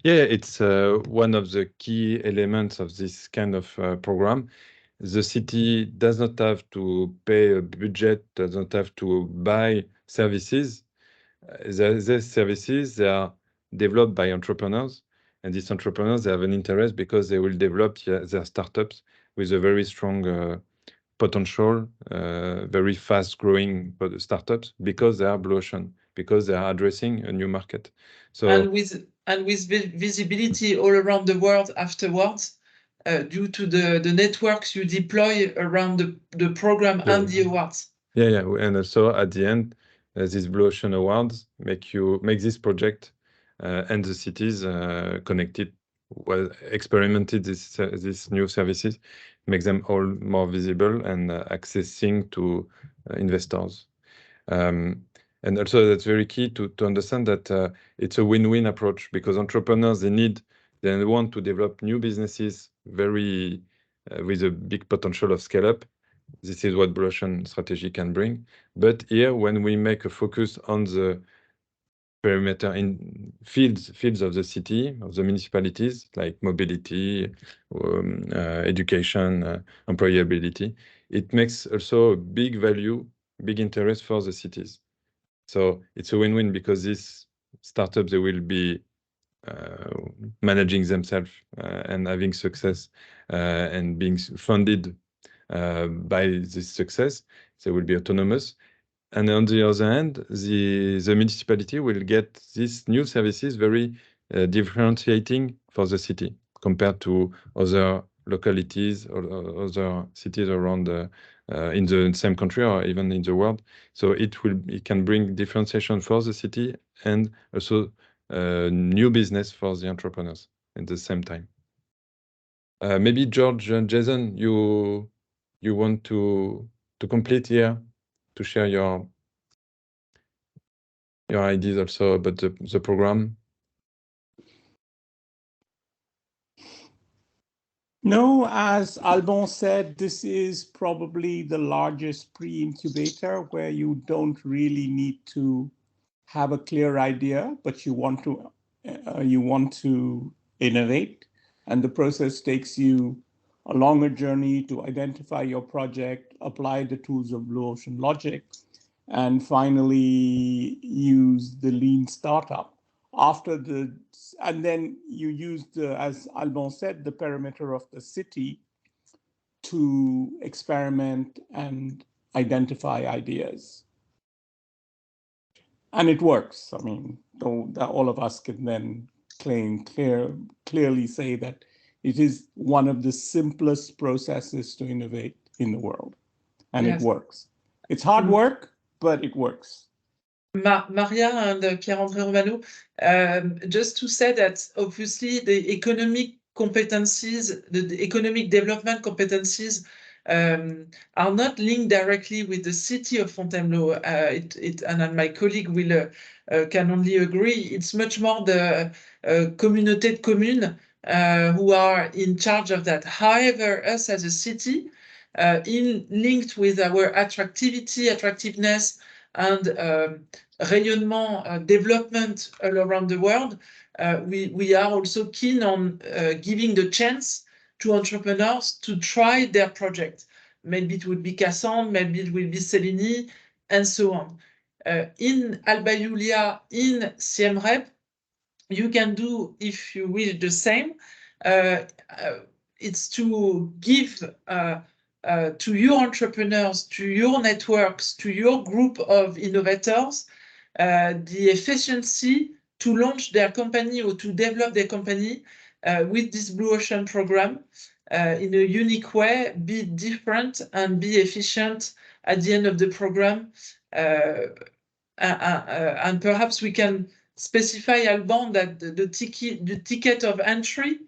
Yeah, it's one of the key elements of this kind of program. The city does not have to pay a budget, does not have to buy services. These services, they are developed by entrepreneurs, and these entrepreneurs, they have an interest because they will develop their startups with a very strong potential, very fast-growing startups, because they are Blue Ocean, because they are addressing a new market. So and with visibility all around the world afterwards, due to the networks you deploy around the program and the awards. Yeah, and also at the end, these Blue Ocean Awards make this project and the cities connected, well, experimented these new services, make them all more visible and accessing to investors. And also that's very key to understand that it's a win-win approach, because entrepreneurs, they want to develop new businesses very with a big potential of scale up. This is what Blue Ocean strategy can bring. But here, when we make a focus on the perimeter in fields of the city, of the municipalities, like mobility, education, employability, it makes also a big value, big interest for the cities. So it's a win-win, because these startups, they will be managing themselves and having success and being funded by this success. They will be autonomous. And on the other hand, the municipality will get these new services very differentiating for the city compared to other localities or other cities around in the same country or even in the world. So it can bring differentiation for the city and also new business for the entrepreneurs at the same time. Maybe George and Jason, you want to complete here, to share your ideas also about the program? No, as Alban said, this is probably the largest pre-incubator where you don't really need to have a clear idea, but you want to innovate, and the process takes you a longer journey to identify your project, apply the tools of Blue Ocean Logic, and finally use the lean startup. And then you use as Alban said, the perimeter of the city to experiment and identify ideas. And it works. I mean, all of us can then clearly say that it is one of the simplest processes to innovate in the world. And It works. It's hard work, but it works. Maria and Pierre-André Romano, just to say that obviously the economic competencies, the economic development competencies are not linked directly with the city of Fontainebleau. And my colleague will can only agree. It's much more the communauté de communes who are in charge of that. However, us as a city, linked with our attractiveness, and rayonnement development all around the world, we are also keen on giving the chance to entrepreneurs to try their project. Maybe it would be Cassandre, maybe it will be Céline, and so on. In Alba Iulia, in CMREP, you can do, if you wish, the same. It's to give to your entrepreneurs, to your networks, to your group of innovators, the efficiency to launch their company or to develop their company with this Blue Ocean program in a unique way, be different and be efficient at the end of the program. And perhaps we can specify, Alban, that the ticket of entry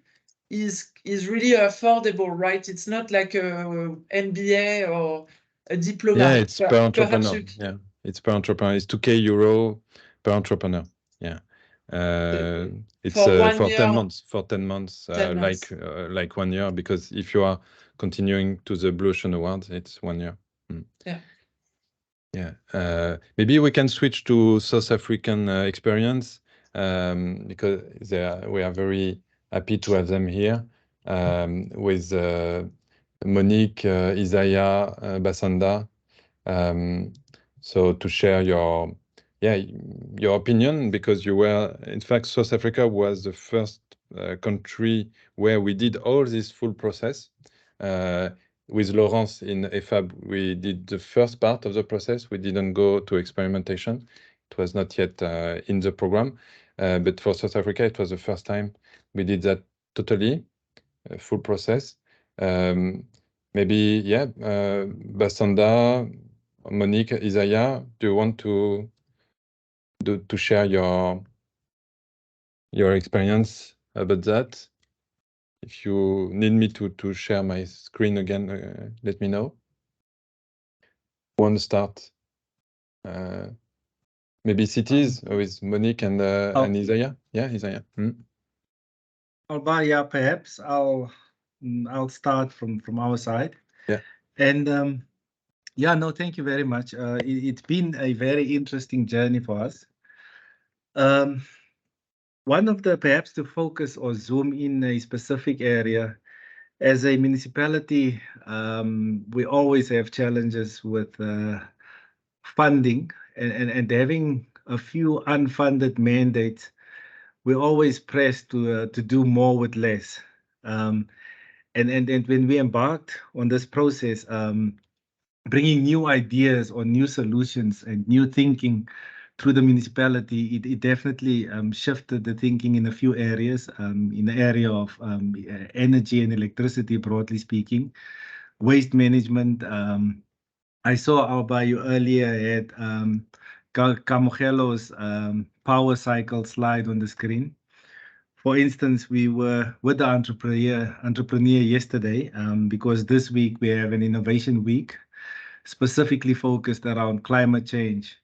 is really affordable, right? It's not like a MBA or a diploma. Yeah, it's per entrepreneur. Yeah, it's per entrepreneur. It's €2,000 per entrepreneur. Yeah. It's for 10 months. For 10 months, 10 months. Like 1 year, because if you are continuing to the Blue Ocean Awards, it's 1 year. Yeah. Yeah. Maybe we can switch to South African experience, because we are very happy to have them here, with Monique, Isaiah, Basanda. So to share your opinion, because you were, in fact, South Africa was the first country where we did all this full process. With Laurence in EFAB, we did the first part of the process. We didn't go to experimentation. It was not yet in the program. But for South Africa, it was the first time we did that totally, full process. Maybe, Basanda, Monique, Isaiah, do you want to to share your experience about that. If you need me to share my screen again, let me know. Want to start? Maybe cities with Monique and Isaiah. Yeah, Isaiah. Yeah, perhaps I'll start from our side. Yeah. And yeah, no, thank you very much. It's been a very interesting journey for us. One of the perhaps to focus or zoom in a specific area. As a municipality, we always have challenges with funding and having a few unfunded mandates. We're always pressed to do more with less. And when we embarked on this process, bringing new ideas or new solutions and new thinking through the municipality, it definitely shifted the thinking in a few areas, in the area of energy and electricity, broadly speaking, waste management. I saw Albayu earlier had Kamogelo's power cycle slide on the screen. For instance, we were with the entrepreneur yesterday because this week we have an innovation week specifically focused around climate change.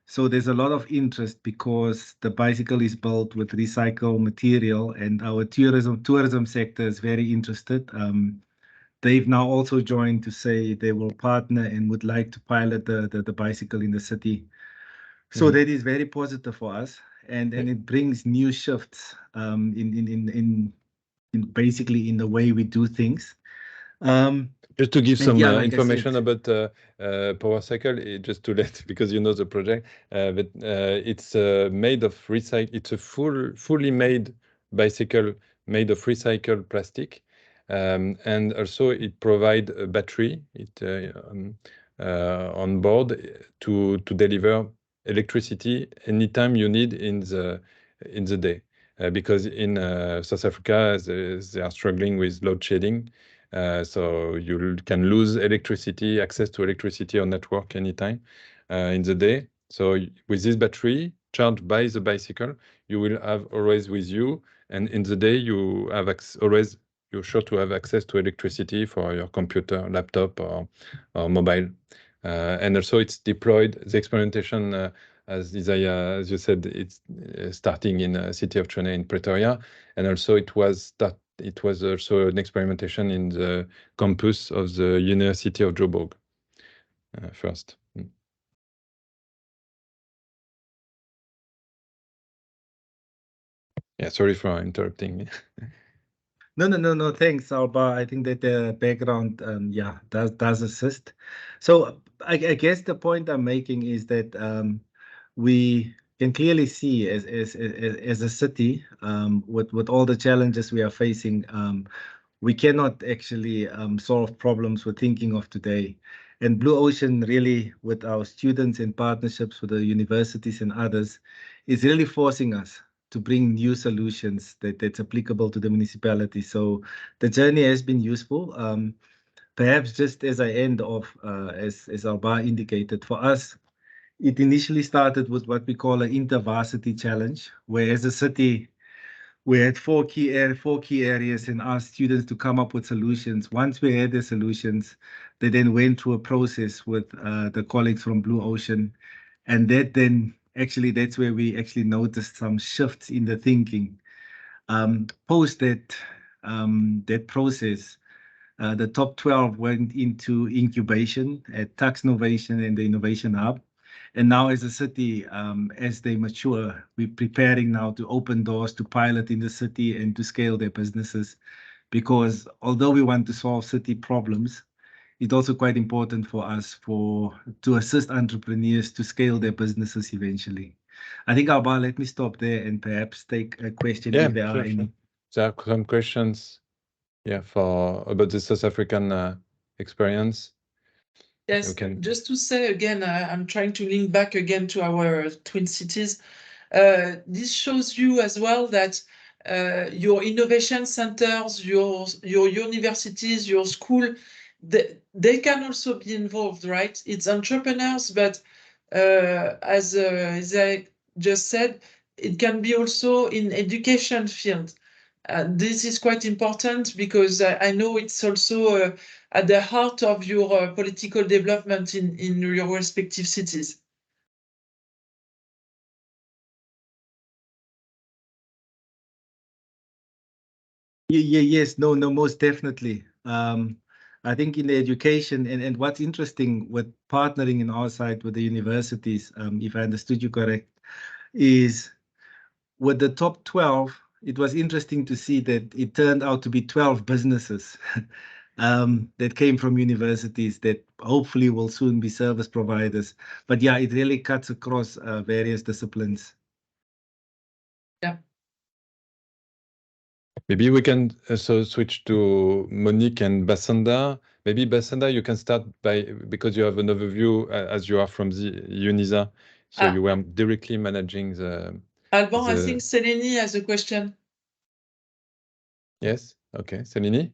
So there's a lot of interest because the bicycle is built with recycled material, and our tourism sector is very interested. They've now also joined to say they will partner and would like to pilot the bicycle in the city. So that is very positive for us, and it brings new shifts in basically in the way we do things. Just to give some like information about Power Cycle, just to let, because you know the project, but it's made of recycle. It's a fully made bicycle made of recycled plastic, and also it provides a battery on board to deliver electricity anytime you need in the day, because in South Africa they are struggling with load shedding. So you can lose electricity, access to electricity or network anytime in the day. So with this battery charged by the bicycle, you will have always with you, and in the day you have always, you're sure to have access to electricity for your computer, laptop, or mobile. And also it's deployed, the experimentation, as Isaiah, as you said, it's starting in city of Tshwane in Pretoria, and also it was also an experimentation in the campus of the University of Joburg first. Yeah, sorry for interrupting. No. Thanks, Alba. I think that the background, does assist. So I guess the point I'm making is that we can clearly see as a city, with all the challenges we are facing, we cannot actually solve problems we're thinking of today. And Blue Ocean really, with our students in partnerships with the universities and others, is really forcing us to bring new solutions that's applicable to the municipality. So the journey has been useful. Perhaps just as I end off, as Alba indicated, for us, it initially started with what we call an intervarsity challenge, where as a city, we had four key areas and asked students to come up with solutions. Once we had the solutions, they then went through a process with the colleagues from Blue Ocean. And that's where we actually noticed some shifts in the thinking. Post that process, the top 12 went into incubation at Tax Innovation and the Innovation Hub. And now as a city, as they mature, we're preparing now to open doors to pilot in the city and to scale their businesses. Because although we want to solve city problems, it's also quite important for us to assist entrepreneurs to scale their businesses eventually. I think, Alba, let me stop there and perhaps take a question if there are any. Sure. There are some questions, about the South African experience. Yes, just to say again, I'm trying to link back again to our twin cities. This shows you as well that your innovation centers, your universities, your school, they can also be involved, right? It's entrepreneurs, but as just said, it can be also in education field. This is quite important because I know it's also at the heart of your political development in your respective cities. Yes, no, most definitely. I think in the education and what's interesting with partnering in our side with the universities, if I understood you correct, is with the top 12, it was interesting to see that it turned out to be 12 businesses that came from universities that hopefully will soon be service providers. But yeah, it really cuts across various disciplines. Yeah. Maybe we can also switch to Monique and Basanda. Maybe Basanda, you can start because you have an overview as you are from the UNISA. So you were directly managing the... Alban, I think Seleni has a question. Yes, okay. Seleni?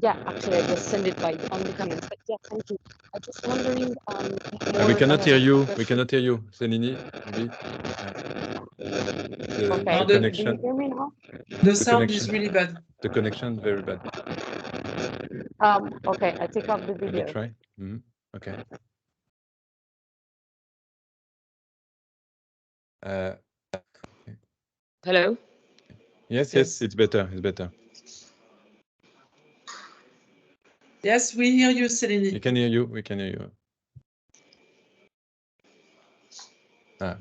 Yeah, actually, I just sent it on the comments. But yeah, thank you. I'm just wondering. We cannot hear you. We cannot hear you, Seleni. Maybe. Okay. The connection. Do you hear me now? The sound is really bad. The connection very bad. Okay, I take off the video. Maybe try. Okay. Hello? Yes, it's better. It's better. Yes, we hear you, Seleni. We can hear you. We can hear you.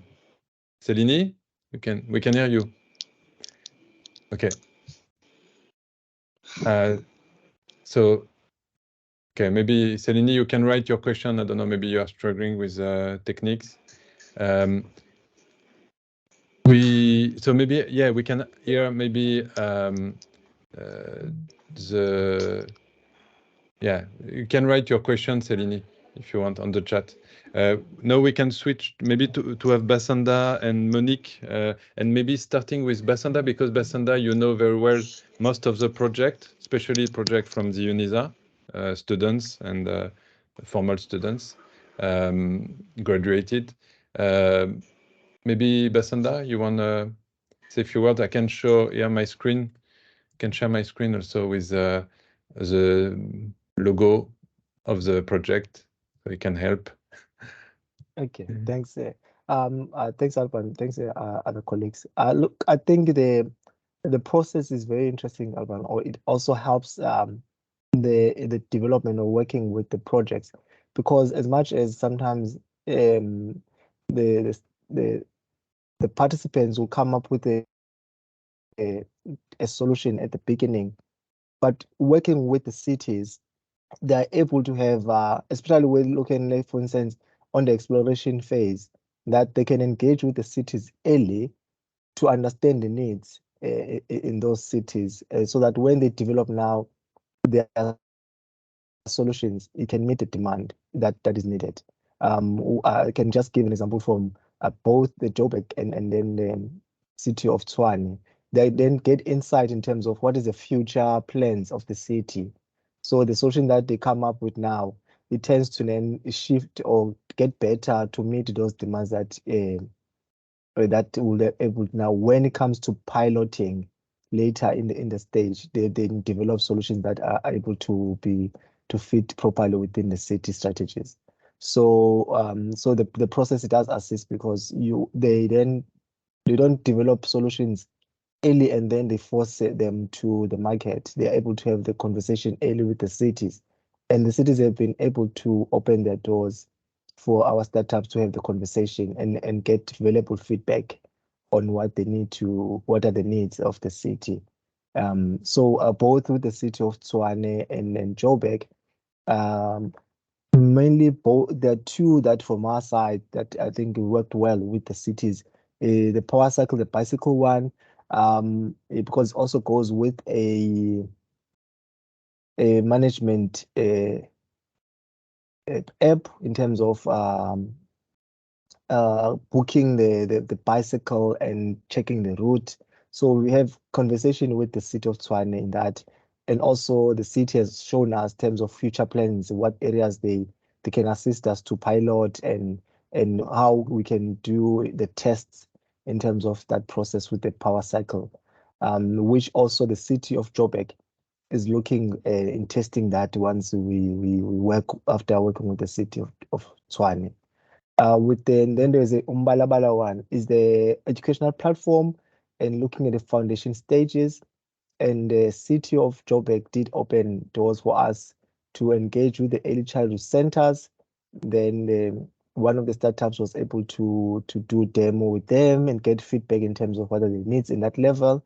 Seleni, we can hear you. Okay. So, okay, maybe Seleni, you can write your question. I don't know, maybe you are struggling with techniques. So maybe, yeah, we can hear maybe you can write your question, Seleni, if you want on the chat. Now we can switch maybe to have Basanda and Monique, and maybe starting with Basanda, because Basanda, you know very well most of the project, especially project from the UNISA students and formal students graduated. Maybe Basanda, you want to say a few words? I can show here my screen. I can share my screen also with the logo of the project, so it can help. Okay, thanks. Thanks, Alban. Thanks, other colleagues. Look, I think the process is very interesting, Alban. Or it also helps the development of working with the projects, because as much as sometimes the participants will come up with a solution at the beginning, but working with the cities, they are able to have, especially when looking at, for instance, on the exploration phase, that they can engage with the cities early to understand the needs in those cities, so that when they develop now their solutions, it can meet the demand that is needed. I can just give an example from both the Joburg and then the city of Tshwane. They then get insight in terms of what is the future plans of the city. So the solution that they come up with now, it tends to then shift or get better to meet those demands that that will be able now, when it comes to piloting later in the stage, they develop solutions that are able to fit properly within the city strategies. So so the process, it does assist, because they don't develop solutions early and then they force them to the market. They are able to have the conversation early with the cities, and the cities have been able to open their doors for our startups to have the conversation and get valuable feedback on what are the needs of the city. So both with the city of Tshwane and Joburg, mainly both, there are two that from our side that I think worked well with the cities. The power cycle, the bicycle one, because it also goes with a management app in terms of booking the bicycle and checking the route. So we have conversation with the city of Tshwane in that, and also the city has shown us in terms of future plans, what areas they they can assist us to pilot and how we can do the tests in terms of that process with the power cycle, which also the city of Joburg is looking in testing that once we work after working with the city of Tshwane. Then there's a Umbalabala one, is the educational platform and looking at the foundation stages. And the city of Joburg did open doors for us to engage with the early childhood centers. Then one of the startups was able to do demo with them and get feedback in terms of what are the needs in that level.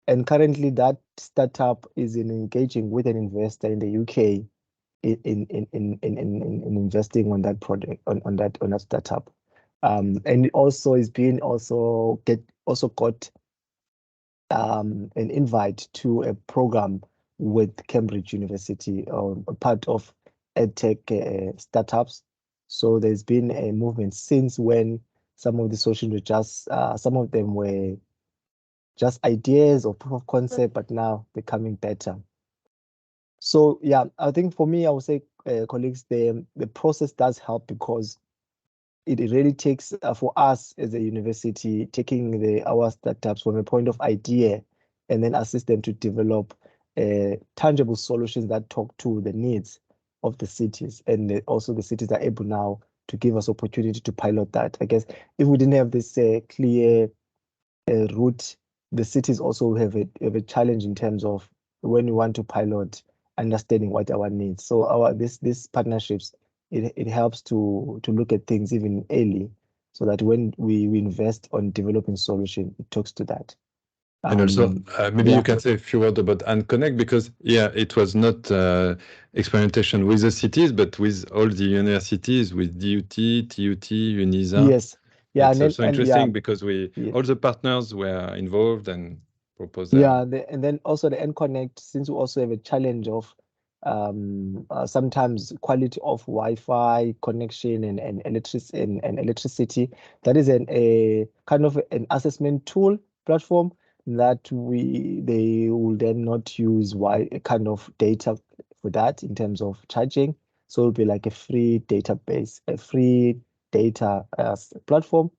And currently that startup is engaging with an investor in the UK in investing on that project, on that startup. And it also is being got an invite to a program with Cambridge University, a part of EdTech startups. So there's been a movement since when some of the solutions were just, some of them were just ideas or proof of concept, but now they're coming better. So yeah, I think for me, I would say, colleagues, the process does help because it really takes for us as a university, taking our startups from a point of idea and then assist them to develop tangible solutions that talk to the needs of the cities. And also the cities are able now to give us opportunity to pilot that. I guess if we didn't have this clear route, the cities also have a challenge in terms of when we want to pilot, understanding what our needs. So these partnerships, it helps to look at things even early, so that when we invest on developing solution, it talks to that. And also, maybe you can say a few words about AndConnect, because it was not experimentation with the cities, but with all the universities, with DUT, TUT, UNISA. Yes, yeah, it's also interesting because all the partners were involved and proposed. And then also the AndConnect, since we also have a challenge of sometimes quality of Wi-Fi connection and electricity. That is a kind of an assessment tool platform that they will then not use kind of data for that in terms of charging. So it'll be like a free database, a free data platform.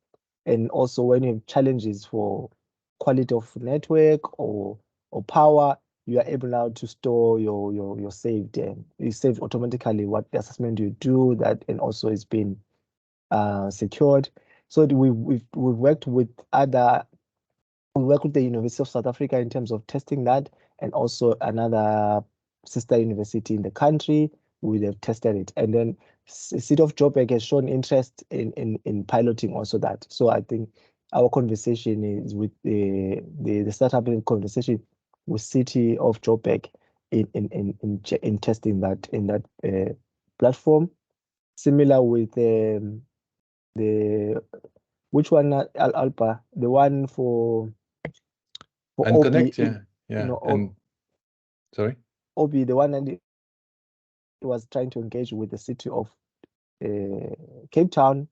And also when you have challenges for quality of network or power, you are able now to store your saved. You save automatically what assessment you do that, and also it's been secured. So we've worked with the University of South Africa in terms of testing that, and also another sister university in the country. We have tested it, and then City of Joburg has shown interest in piloting also that. So I think our conversation is with the startup in conversation with City of Joburg in testing that in that platform. Similar with the which one, Alpa, the one for AndConnect, sorry, OB, the one that was trying to engage with the city of Cape Town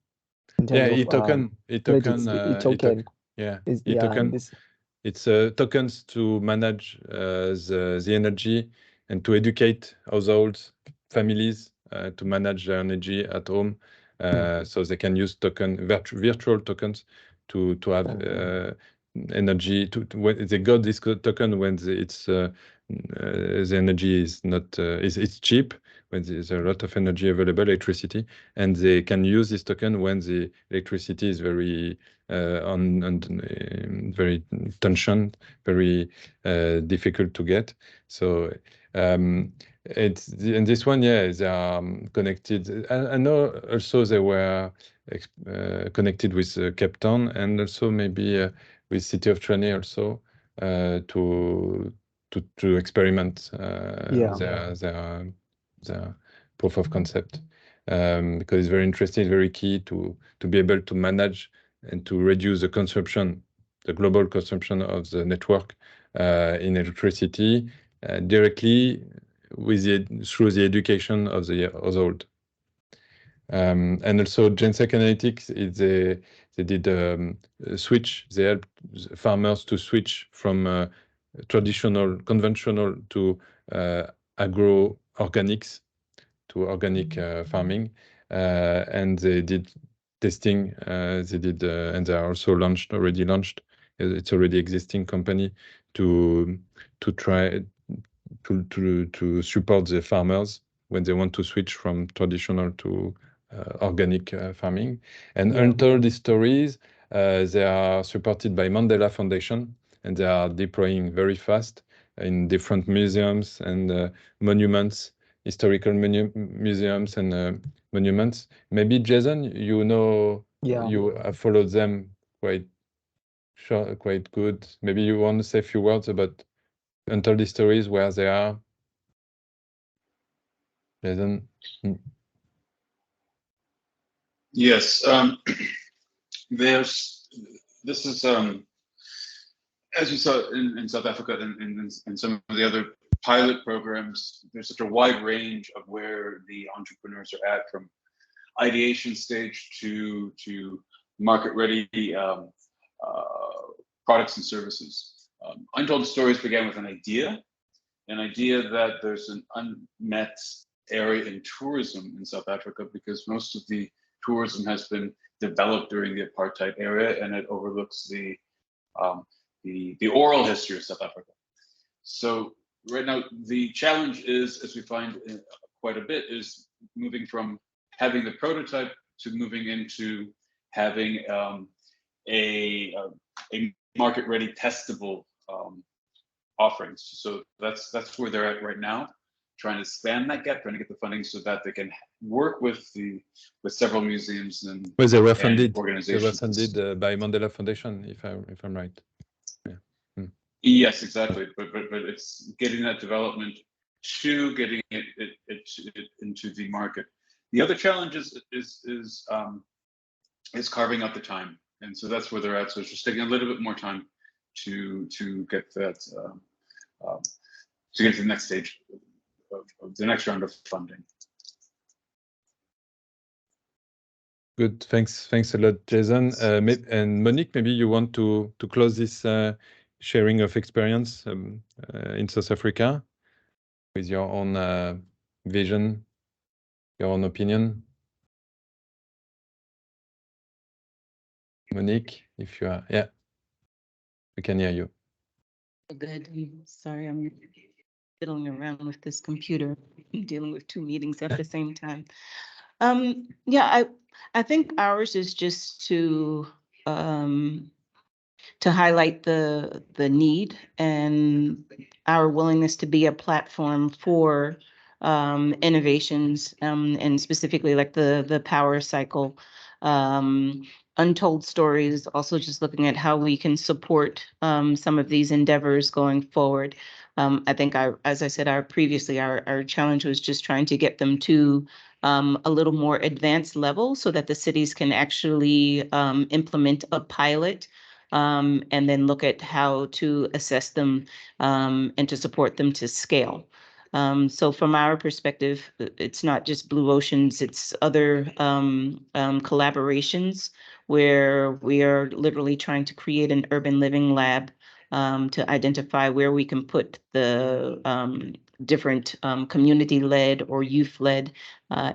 in terms of e-token. It's tokens to manage the energy and to educate households, families to manage their energy at home. So they can use virtual tokens to have energy. They got this token when the energy is not it's cheap, when there's a lot of energy available, electricity, and they can use this token when the electricity is very very tension, very difficult to get. So and this one, they are connected. I know also they were connected with Cape Town, and also maybe with City of Tshwane also to experiment their proof of concept, because it's very interesting, very key to be able to manage and to reduce the consumption, the global consumption of the network in electricity directly through the education of the household. And also Gensec Analytics, they did switch. They helped farmers to switch from conventional to agro organics, organic farming, and they did testing. They did, and they are also already launched. It's already existing company to try to support the farmers when they want to switch from traditional to organic farming. And Untold Stories, they are supported by Mandela Foundation, and they are deploying very fast in different museums and monuments, historical museums and monuments. Maybe Jason, you have followed them quite good. Maybe you want to say a few words about Untold Stories, where they are. Jason? Yes, this is as you saw in South Africa and some of the other pilot programs. There's such a wide range of where the entrepreneurs are at, from ideation stage to market ready products and services. Untold Stories began with an idea that there's an unmet area in tourism in South Africa, because most of the tourism has been developed during the apartheid era, and it overlooks the oral history of South Africa. So right now, the challenge is, as we find quite a bit, is moving from having the prototype to moving into having a market-ready, testable offerings. So that's where they're at right now, trying to span that gap, trying to get the funding so that they can work with several museums and, they were and They organizations. were funded by Mandela Foundation, if I'm right. Yeah. Yes, exactly. But it's getting that development to getting it into the market. The other challenge is carving out the time, and so that's where they're at. So it's just taking a little bit more time to get that to get to the next stage of the next round of funding. Good. Thanks a lot, Jason. And Monique, maybe you want to close this sharing of experience in South Africa with your own vision, your own opinion. Monique, if you are, yeah, we can hear you. Good. I'm sorry, I'm fiddling around with this computer, dealing with two meetings at the same time. Yeah, I think ours is just to highlight the need and our willingness to be a platform for innovations, and specifically like the power cycle. Untold Stories, also just looking at how we can support some of these endeavors going forward. I think as I said, our challenge was just trying to get them to a little more advanced level so that the cities can actually implement a pilot, and then look at how to assess them and to support them to scale. So from our perspective, it's not just Blue Oceans, it's other collaborations where we are literally trying to create an urban living lab to identify where we can put the different community-led or youth-led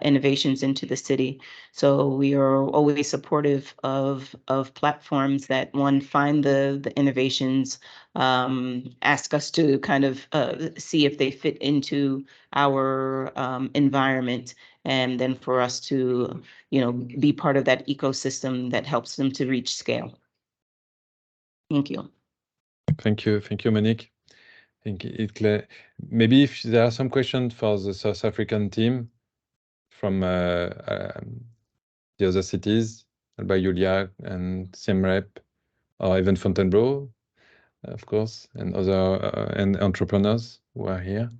innovations into the city. So we are always supportive of platforms that, one, find the innovations, ask us to kind of see if they fit into our environment, and then for us to, be part of that ecosystem that helps them to reach scale. Thank you. Thank you, Monique. I think maybe if there are some questions for the South African team from the other cities, Alba Iulia and Siem Reap, or even Fontainebleau, of course, and other and entrepreneurs who are here.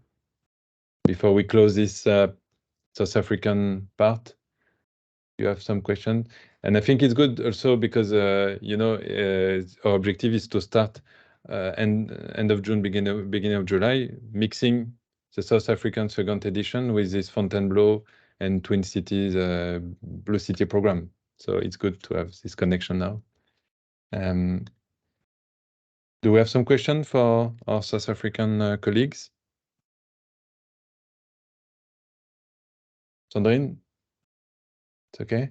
Before we close this South African part, you have some questions, and I think it's good also because our objective is to start end of June, beginning of July, mixing the South African second edition with this Fontainebleau and Twin Cities BlueCity program. So it's good to have this connection now. Do we have some questions for our South African colleagues? Sandrine, it's okay?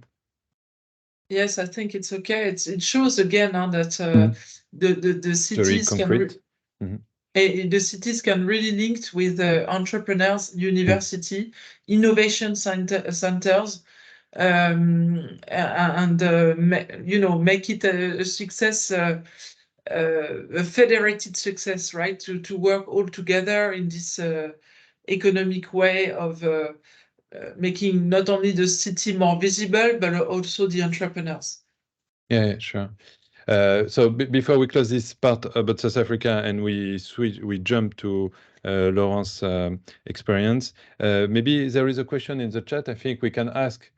Yes, I think it's okay. It shows again that the cities the cities can really link with entrepreneurs, university, innovation centers, and make it a success, a federated success, right? To work all together in this economic way of making not only the city more visible, but also the entrepreneurs. Yeah, sure. So before we close this part about South Africa and we jump to Laurent's experience, maybe there is a question in the chat. I think we can ask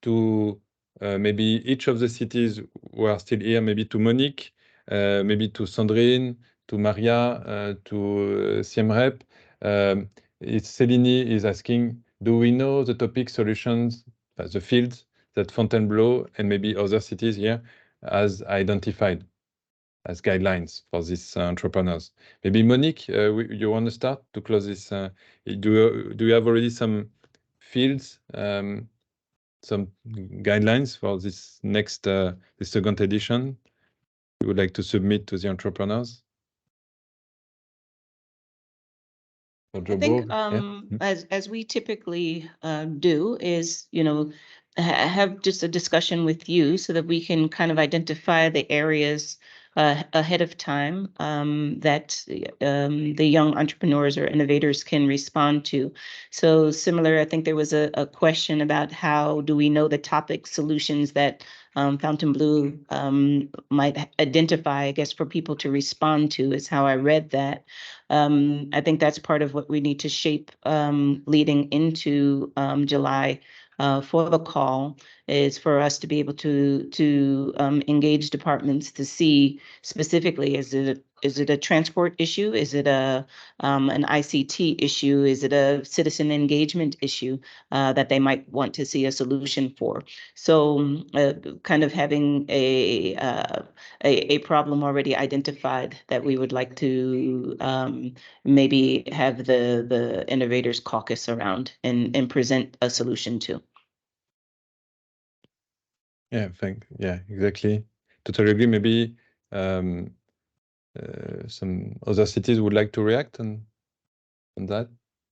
to maybe each of the cities who are still here, maybe to Monique, maybe to Sandrine, to Maria, to Siem Reap. Céline is asking, do we know the topic solutions, the fields that Fontainebleau and maybe other cities here as identified as guidelines for these entrepreneurs? Maybe Monique, you want to start to close this? Do you have already some fields, some guidelines for this next, the second edition you would like to submit to the entrepreneurs? I think as we typically do is, have just a discussion with you so that we can kind of identify the areas ahead of time that the young entrepreneurs or innovators can respond to. So similar, I think there was a question about how do we know the topic solutions that Fontainebleau might identify, I guess, for people to respond to is how I read that. I think that's part of what we need to shape leading into July for the call, is for us to be able to engage departments to see specifically, is it a transport issue? Is it an ICT issue? Is it a citizen engagement issue that they might want to see a solution for? So kind of having a problem already identified that we would like to maybe have the innovators caucus around and present a solution to. Yeah, exactly. Totally agree. Maybe some other cities would like to react on that.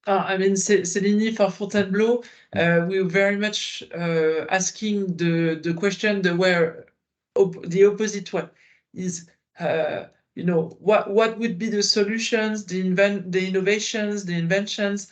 I mean, Céline, for Fontainebleau, we were very much asking the question where the opposite one is, what would be the solutions, the innovations, the inventions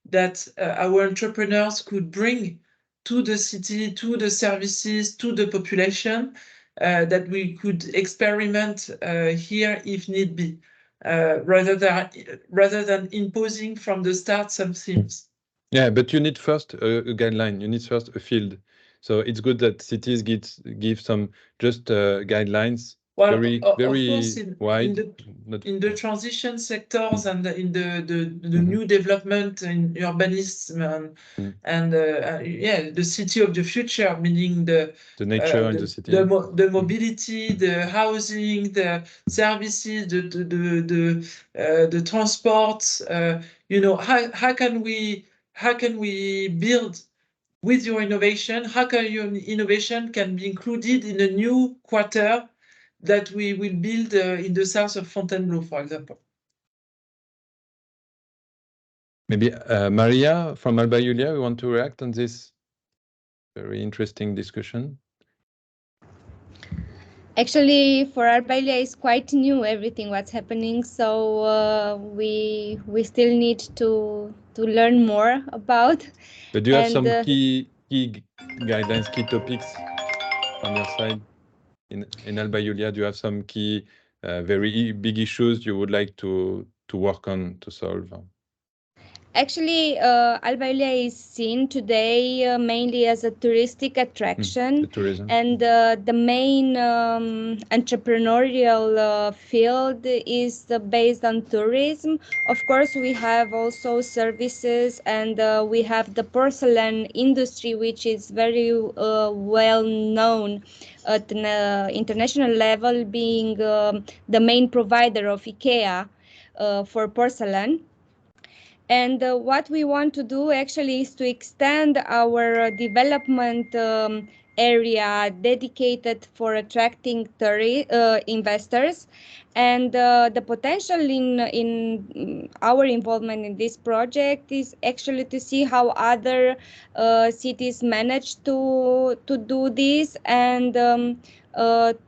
that our entrepreneurs could bring to the city, to the services, to the population, that we could experiment here if need be. Rather than imposing from the start some themes. Yeah, but you need first a guideline. You need first a field. So it's good that cities give some just guidelines. Well, very of course, wide. In the transition sectors and in the new development in urbanism and the city of the future, meaning the nature in the city, the mobility, the housing, the services, the transport. How can we build with your innovation? How can your innovation can be included in a new quarter that we will build in the south of Fontainebleau, for example? Maybe Maria from Alba Iulia, we want to react on this very interesting discussion. Actually, for Alba Iulia, it's quite new, everything what's happening. So we still need to learn more about. But do you have some key guidelines, key topics on your side? In Alba Iulia, do you have some key, very big issues you would like to work on to solve? Actually, Alba Iulia is seen today mainly as a touristic attraction, and the main entrepreneurial field is based on tourism. Of course, we have also services, and we have the porcelain industry, which is very well known at the international level, being the main provider of IKEA for porcelain. And what we want to do actually is to extend our development area dedicated for attracting investors. And the potential in our involvement in this project is actually to see how other cities manage to do this, and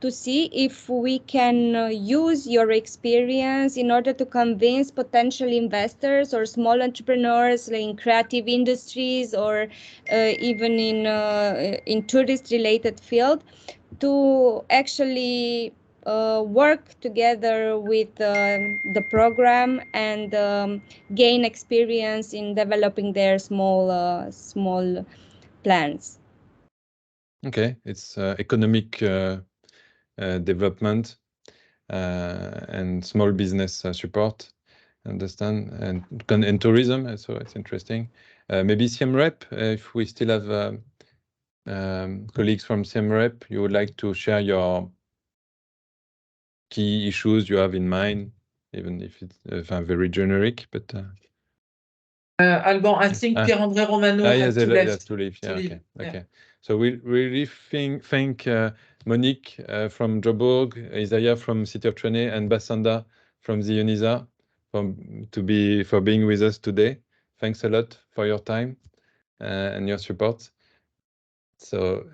to see if we can use your experience in order to convince potential investors or small entrepreneurs in creative industries, or even in tourist-related field, to actually work together with the program and gain experience in developing their small plans. Okay, it's economic development and small business support. Understand, and tourism. So it's interesting. Maybe Siem Reap, if we still have colleagues from Siem Reap, you would like to share your key issues you have in mind, even if it's very generic, but. Alban, I think Pierre-André Romano has to leave. Yeah, okay. So we really thank Monique from Joburg, Isaiah from City of Trône, and Bassanda from the UNISA for being with us today. Thanks a lot for your time and your support. So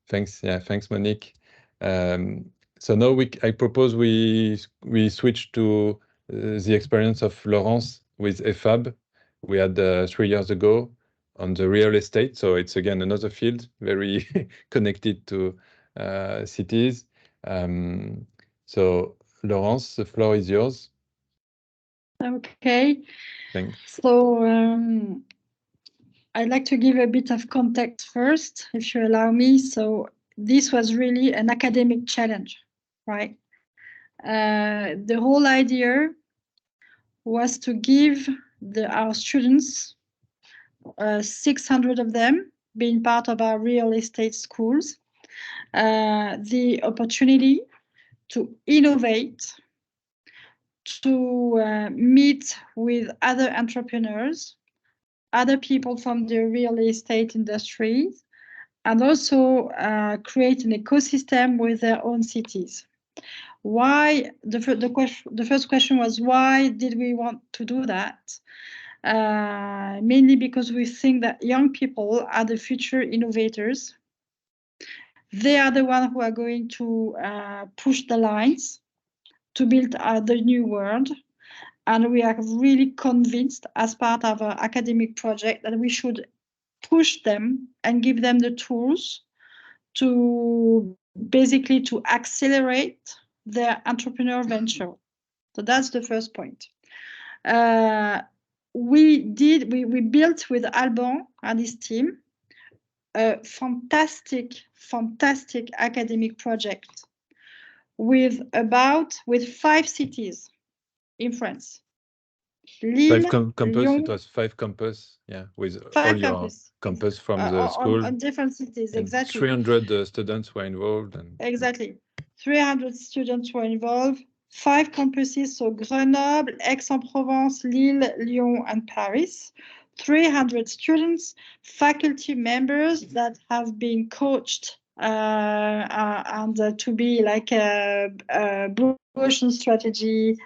thanks Monique. So now I propose we switch to the experience of Laurence with EFAB. We had 3 years ago on the real estate. So it's again another field very connected to cities. So Laurence, the floor is yours. Okay. Thanks. So I'd like to give a bit of context first, if you allow me. So this was really an academic challenge, right? The whole idea was to give our students, 600 of them, being part of our real estate schools, the opportunity to innovate, to meet with other entrepreneurs, other people from the real estate industry, and also create an ecosystem with their own cities. Why? The first question was, why did we want to do that? Mainly because we think that young people are the future innovators. They are the ones who are going to push the lines to build the new world. And we are really convinced, as part of our academic project, that we should push them and give them the tools to basically to accelerate their entrepreneurial venture. So that's the first point. We built with Alban and his team a fantastic academic project with 5 cities in France. Lille, 5 campus. Lyon, it was 5 campus, with 5 all your campus. campus from the school. On different cities, exactly. 300 students were involved. Exactly. 300 students were involved. 5 campuses, so Grenoble, Aix-en-Provence, Lille, Lyon, and Paris. 300 students, faculty members that have been coached and to be like a Blue Ocean strategy,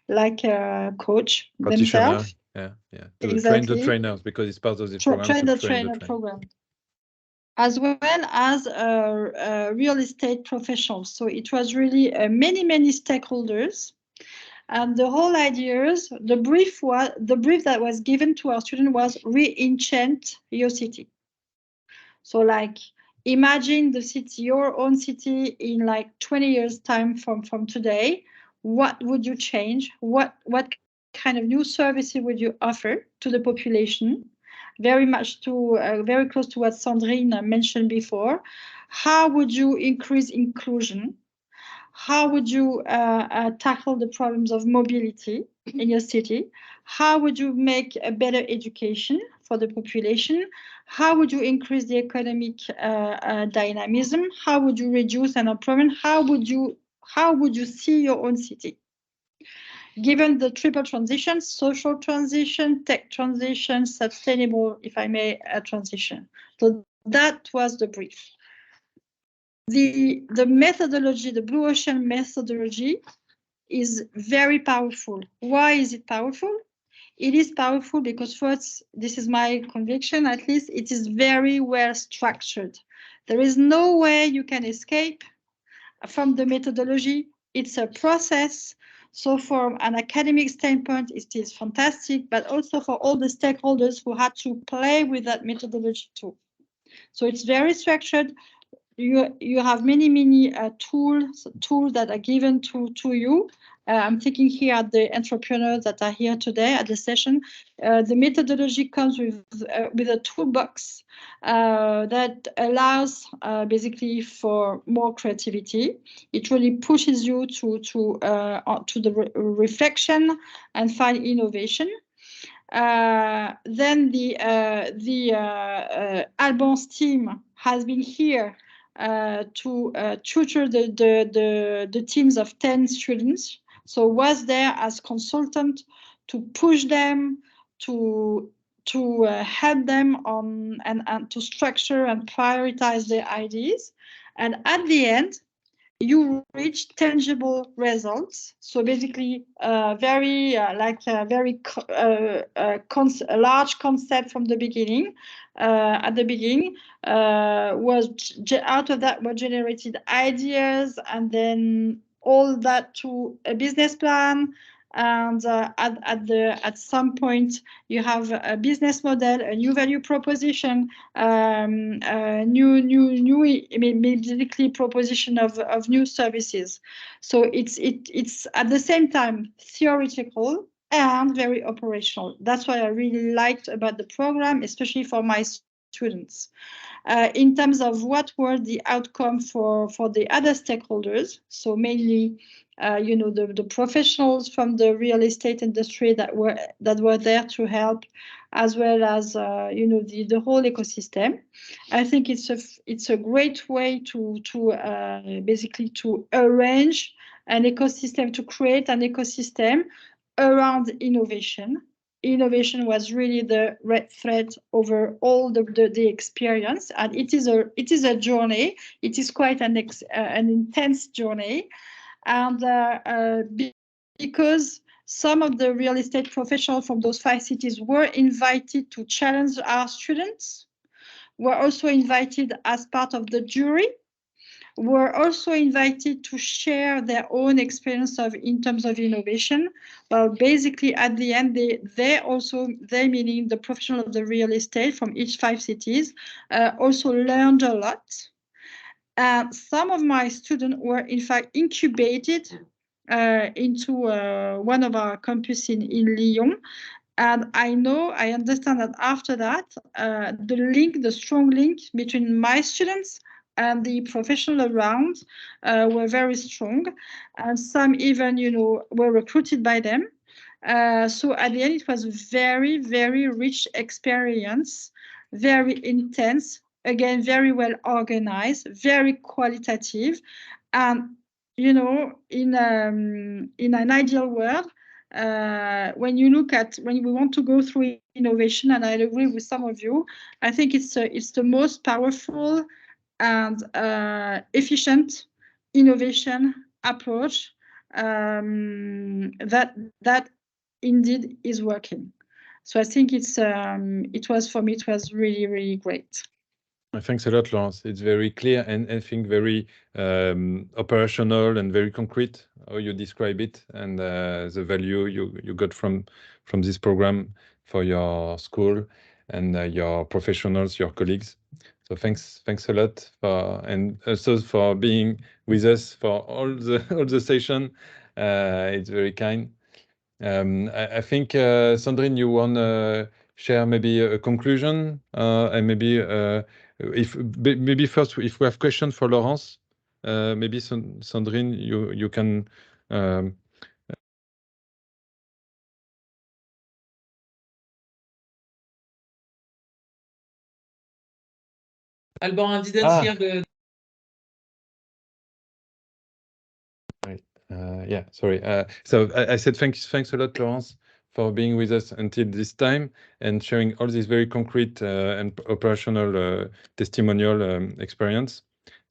like a coach themselves. To exactly. train the trainers, because it's part of the program. Train the trainer program. As well as real estate professionals. So it was really many stakeholders. And the whole idea, the brief that was given to our student was re-enchant your city. So like, imagine the city, your own city, in like 20 years time from today. What would you change? What kind of new services would you offer to the population? Very much very close to what Sandrine mentioned before. How would you increase inclusion? How would you tackle the problems of mobility in your city? How would you make a better education for the population? How would you increase the economic dynamism? How would you reduce unemployment? How would you see your own city? given the triple transition, social transition, tech transition, sustainable, if I may, transition. So that was the brief. The methodology, the Blue Ocean methodology, is very powerful. Why is it powerful? It is powerful because first, this is my conviction, at least, it is very well structured. There is no way you can escape from the methodology. It's a process. So from an academic standpoint, it is fantastic, but also for all the stakeholders who had to play with that methodology too. So it's very structured. You have many tools that are given to you. I'm thinking here at the entrepreneurs that are here today at the session. The methodology comes with a toolbox that allows basically for more creativity. It really pushes you to the reflection and find innovation. Then the Alban's team has been here to tutor the teams of 10 students. So was there as consultant to push them, to help them on and to structure and prioritize their ideas. And at the end, you reach tangible results. So basically, very large concept from the beginning. At the beginning, out of that were generated ideas, and then all that to a business plan. And at some point, you have a business model, a new value proposition, basically proposition of new services. So it's at the same time theoretical and very operational. That's what I really liked about the program, especially for my students. In terms of what were the outcome for the other stakeholders, so mainly the professionals from the real estate industry that were there to help, as well as the whole ecosystem. I think it's a great way to basically to arrange an ecosystem, to create an ecosystem around innovation. Innovation was really the red thread over all the experience, and it is a journey. It is quite an intense journey. And because some of the real estate professionals from those 5 cities were invited to challenge our students, were also invited as part of the jury, were also invited to share their own experience in terms of innovation. Well, basically at the end, they meaning the professional of the real estate from each 5 cities, also learned a lot. Some of my students were in fact incubated into one of our campuses in Lyon. And I understand that after that, the strong link between my students and the professional around were very strong. And some even, were recruited by them. So at the end, it was a very, very rich experience, very intense, again, very well organized, very qualitative. And, in an ideal world, when we want to go through innovation, and I agree with some of you, I think it's the most powerful and efficient innovation approach that indeed is working. So I think it was really, really great. Thanks a lot, Laurence. It's very clear and I think very operational and very concrete how you describe it, and the value you got from this program for your school and your professionals, your colleagues. So thanks a lot and also for being with us for all the session. It's very kind. I think Sandrine, you want to share maybe a conclusion and maybe maybe first, if we have questions for Laurence, maybe Sandrine, you can. Alban, I didn't hear the. Right. Yeah, sorry. So I said thanks a lot, Laurence, for being with us until this time and sharing all this very concrete and operational testimonial experience.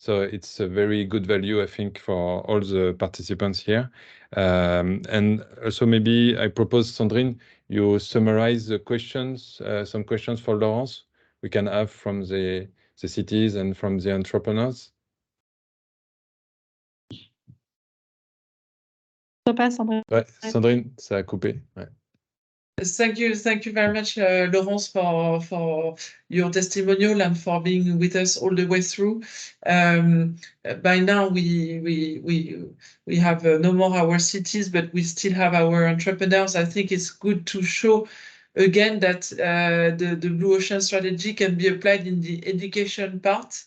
So it's a very good value, I think, for all the participants here. And also maybe I propose, Sandrine, you summarize the questions, some questions for Laurence we can have from the cities and from the entrepreneurs. Ouais, Sandrine, ça a coupé. Ouais. Thank you very much, Laurence, for your testimonial and for being with us all the way through. By now, we have no more our cities, but we still have our entrepreneurs. I think it's good to show again that the Blue Ocean strategy can be applied in the education part.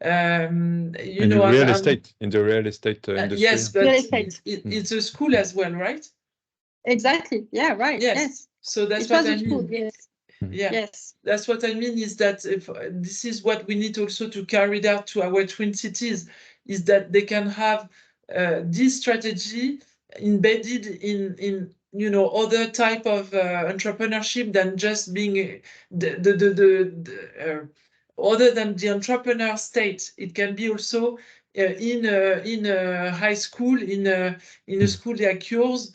In the real estate industry. Yes, but it's a school as well, right? Exactly. Yeah, right. Yes. So that's what I mean. Yes. Yeah. Yes. That's what I mean is that if this is what we need also to carry out to our twin cities, is that they can have this strategy embedded in other type of entrepreneurship than just being other than the entrepreneur state. It can be also in a high school, in a school like yours.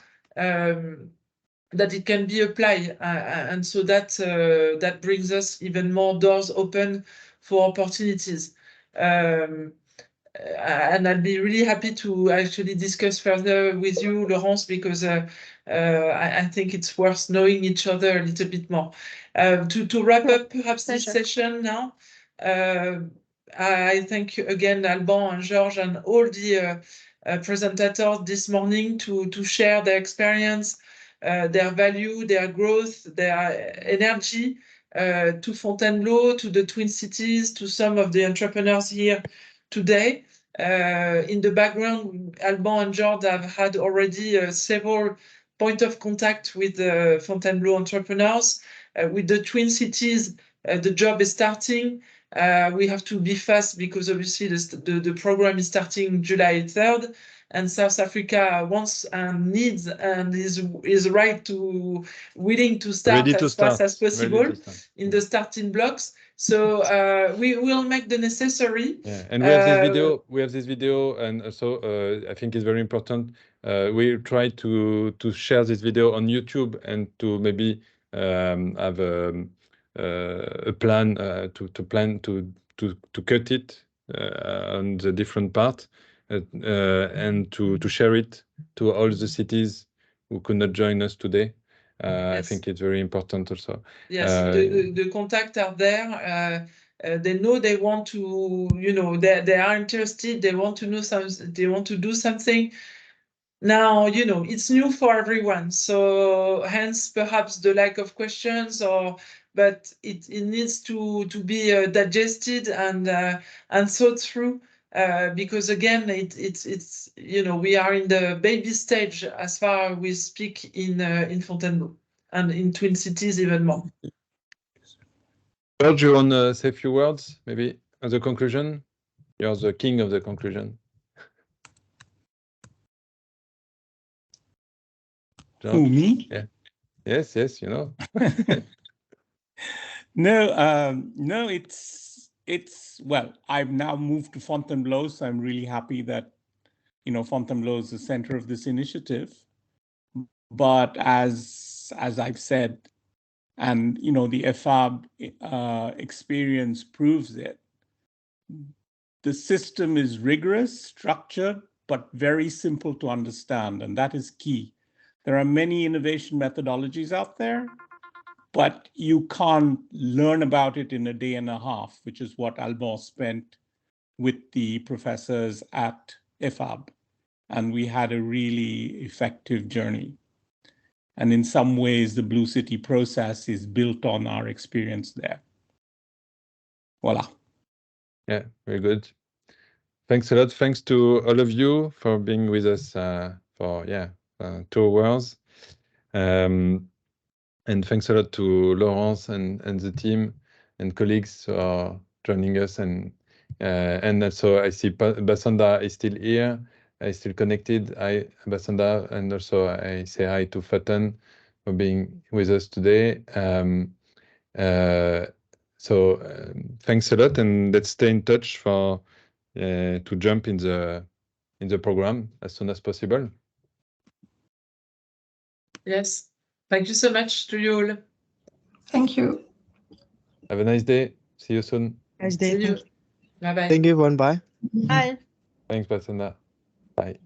That it can be applied, and so that brings us even more doors open for opportunities. And I'll be really happy to actually discuss further with you, Laurence, because I think it's worth knowing each other a little bit more. To wrap up perhaps this session now, I thank you again, Alban and Georges, and all the presentators this morning to share their experience, their value, their growth, their energy to Fontainebleau, to the Twin Cities, to some of the entrepreneurs here today. In the background, Alban and George have had already several points of contact with the Fontainebleau entrepreneurs. With the Twin Cities, the job is starting. We have to be fast because obviously the program is starting July 3rd. And South Africa wants and needs and is willing to start as fast as possible in the starting blocks. So we will make the necessary. Yeah, and we have this video. We have this video, and also I think it's very important. We try to share this video on YouTube and to maybe have a plan to cut it on the different part. And to share it to all the cities who could not join us today. Yes. I think it's very important also. Yes, the contacts are there. They know they want to, they are interested. They want to know something. They want to do something. Now, it's new for everyone. So hence perhaps the lack of questions, but it needs to be digested and thought through. Because again, it's we are in the baby stage as far as we speak in Fontainebleau and in Twin Cities even more. George, you want to say a few words, maybe as a conclusion? You're the king of the conclusion. George? Who, me? Yeah. Yes, No, it's well, I've now moved to Fontainebleau, so I'm really happy that Fontainebleau is the center of this initiative. But as I've said, and the EFAB experience proves it, the system is rigorous, structured, but very simple to understand, and that is key. There are many innovation methodologies out there, but you can't learn about it in a day and a half, which is what Alban spent with the professors at EFAB. And we had a really effective journey. And in some ways, the BlueCity process is built on our experience there. Voila. Yeah, very good. Thanks a lot. Thanks to all of you for being with us for 2 hours. And thanks a lot to Laurence and the team and colleagues for joining us. And also I see Basanda is still here. I still connected. Hi, Basanda, and also I say hi to Faten for being with us today. Thanks a lot, and let's stay in touch for to jump in the program as soon as possible. Yes, thank you so much to you all. Thank you. Have a nice day. See you soon. Nice day. See you. Bye bye. Thank you, everyone. Bye. Bye. Thanks, Basanda. Bye.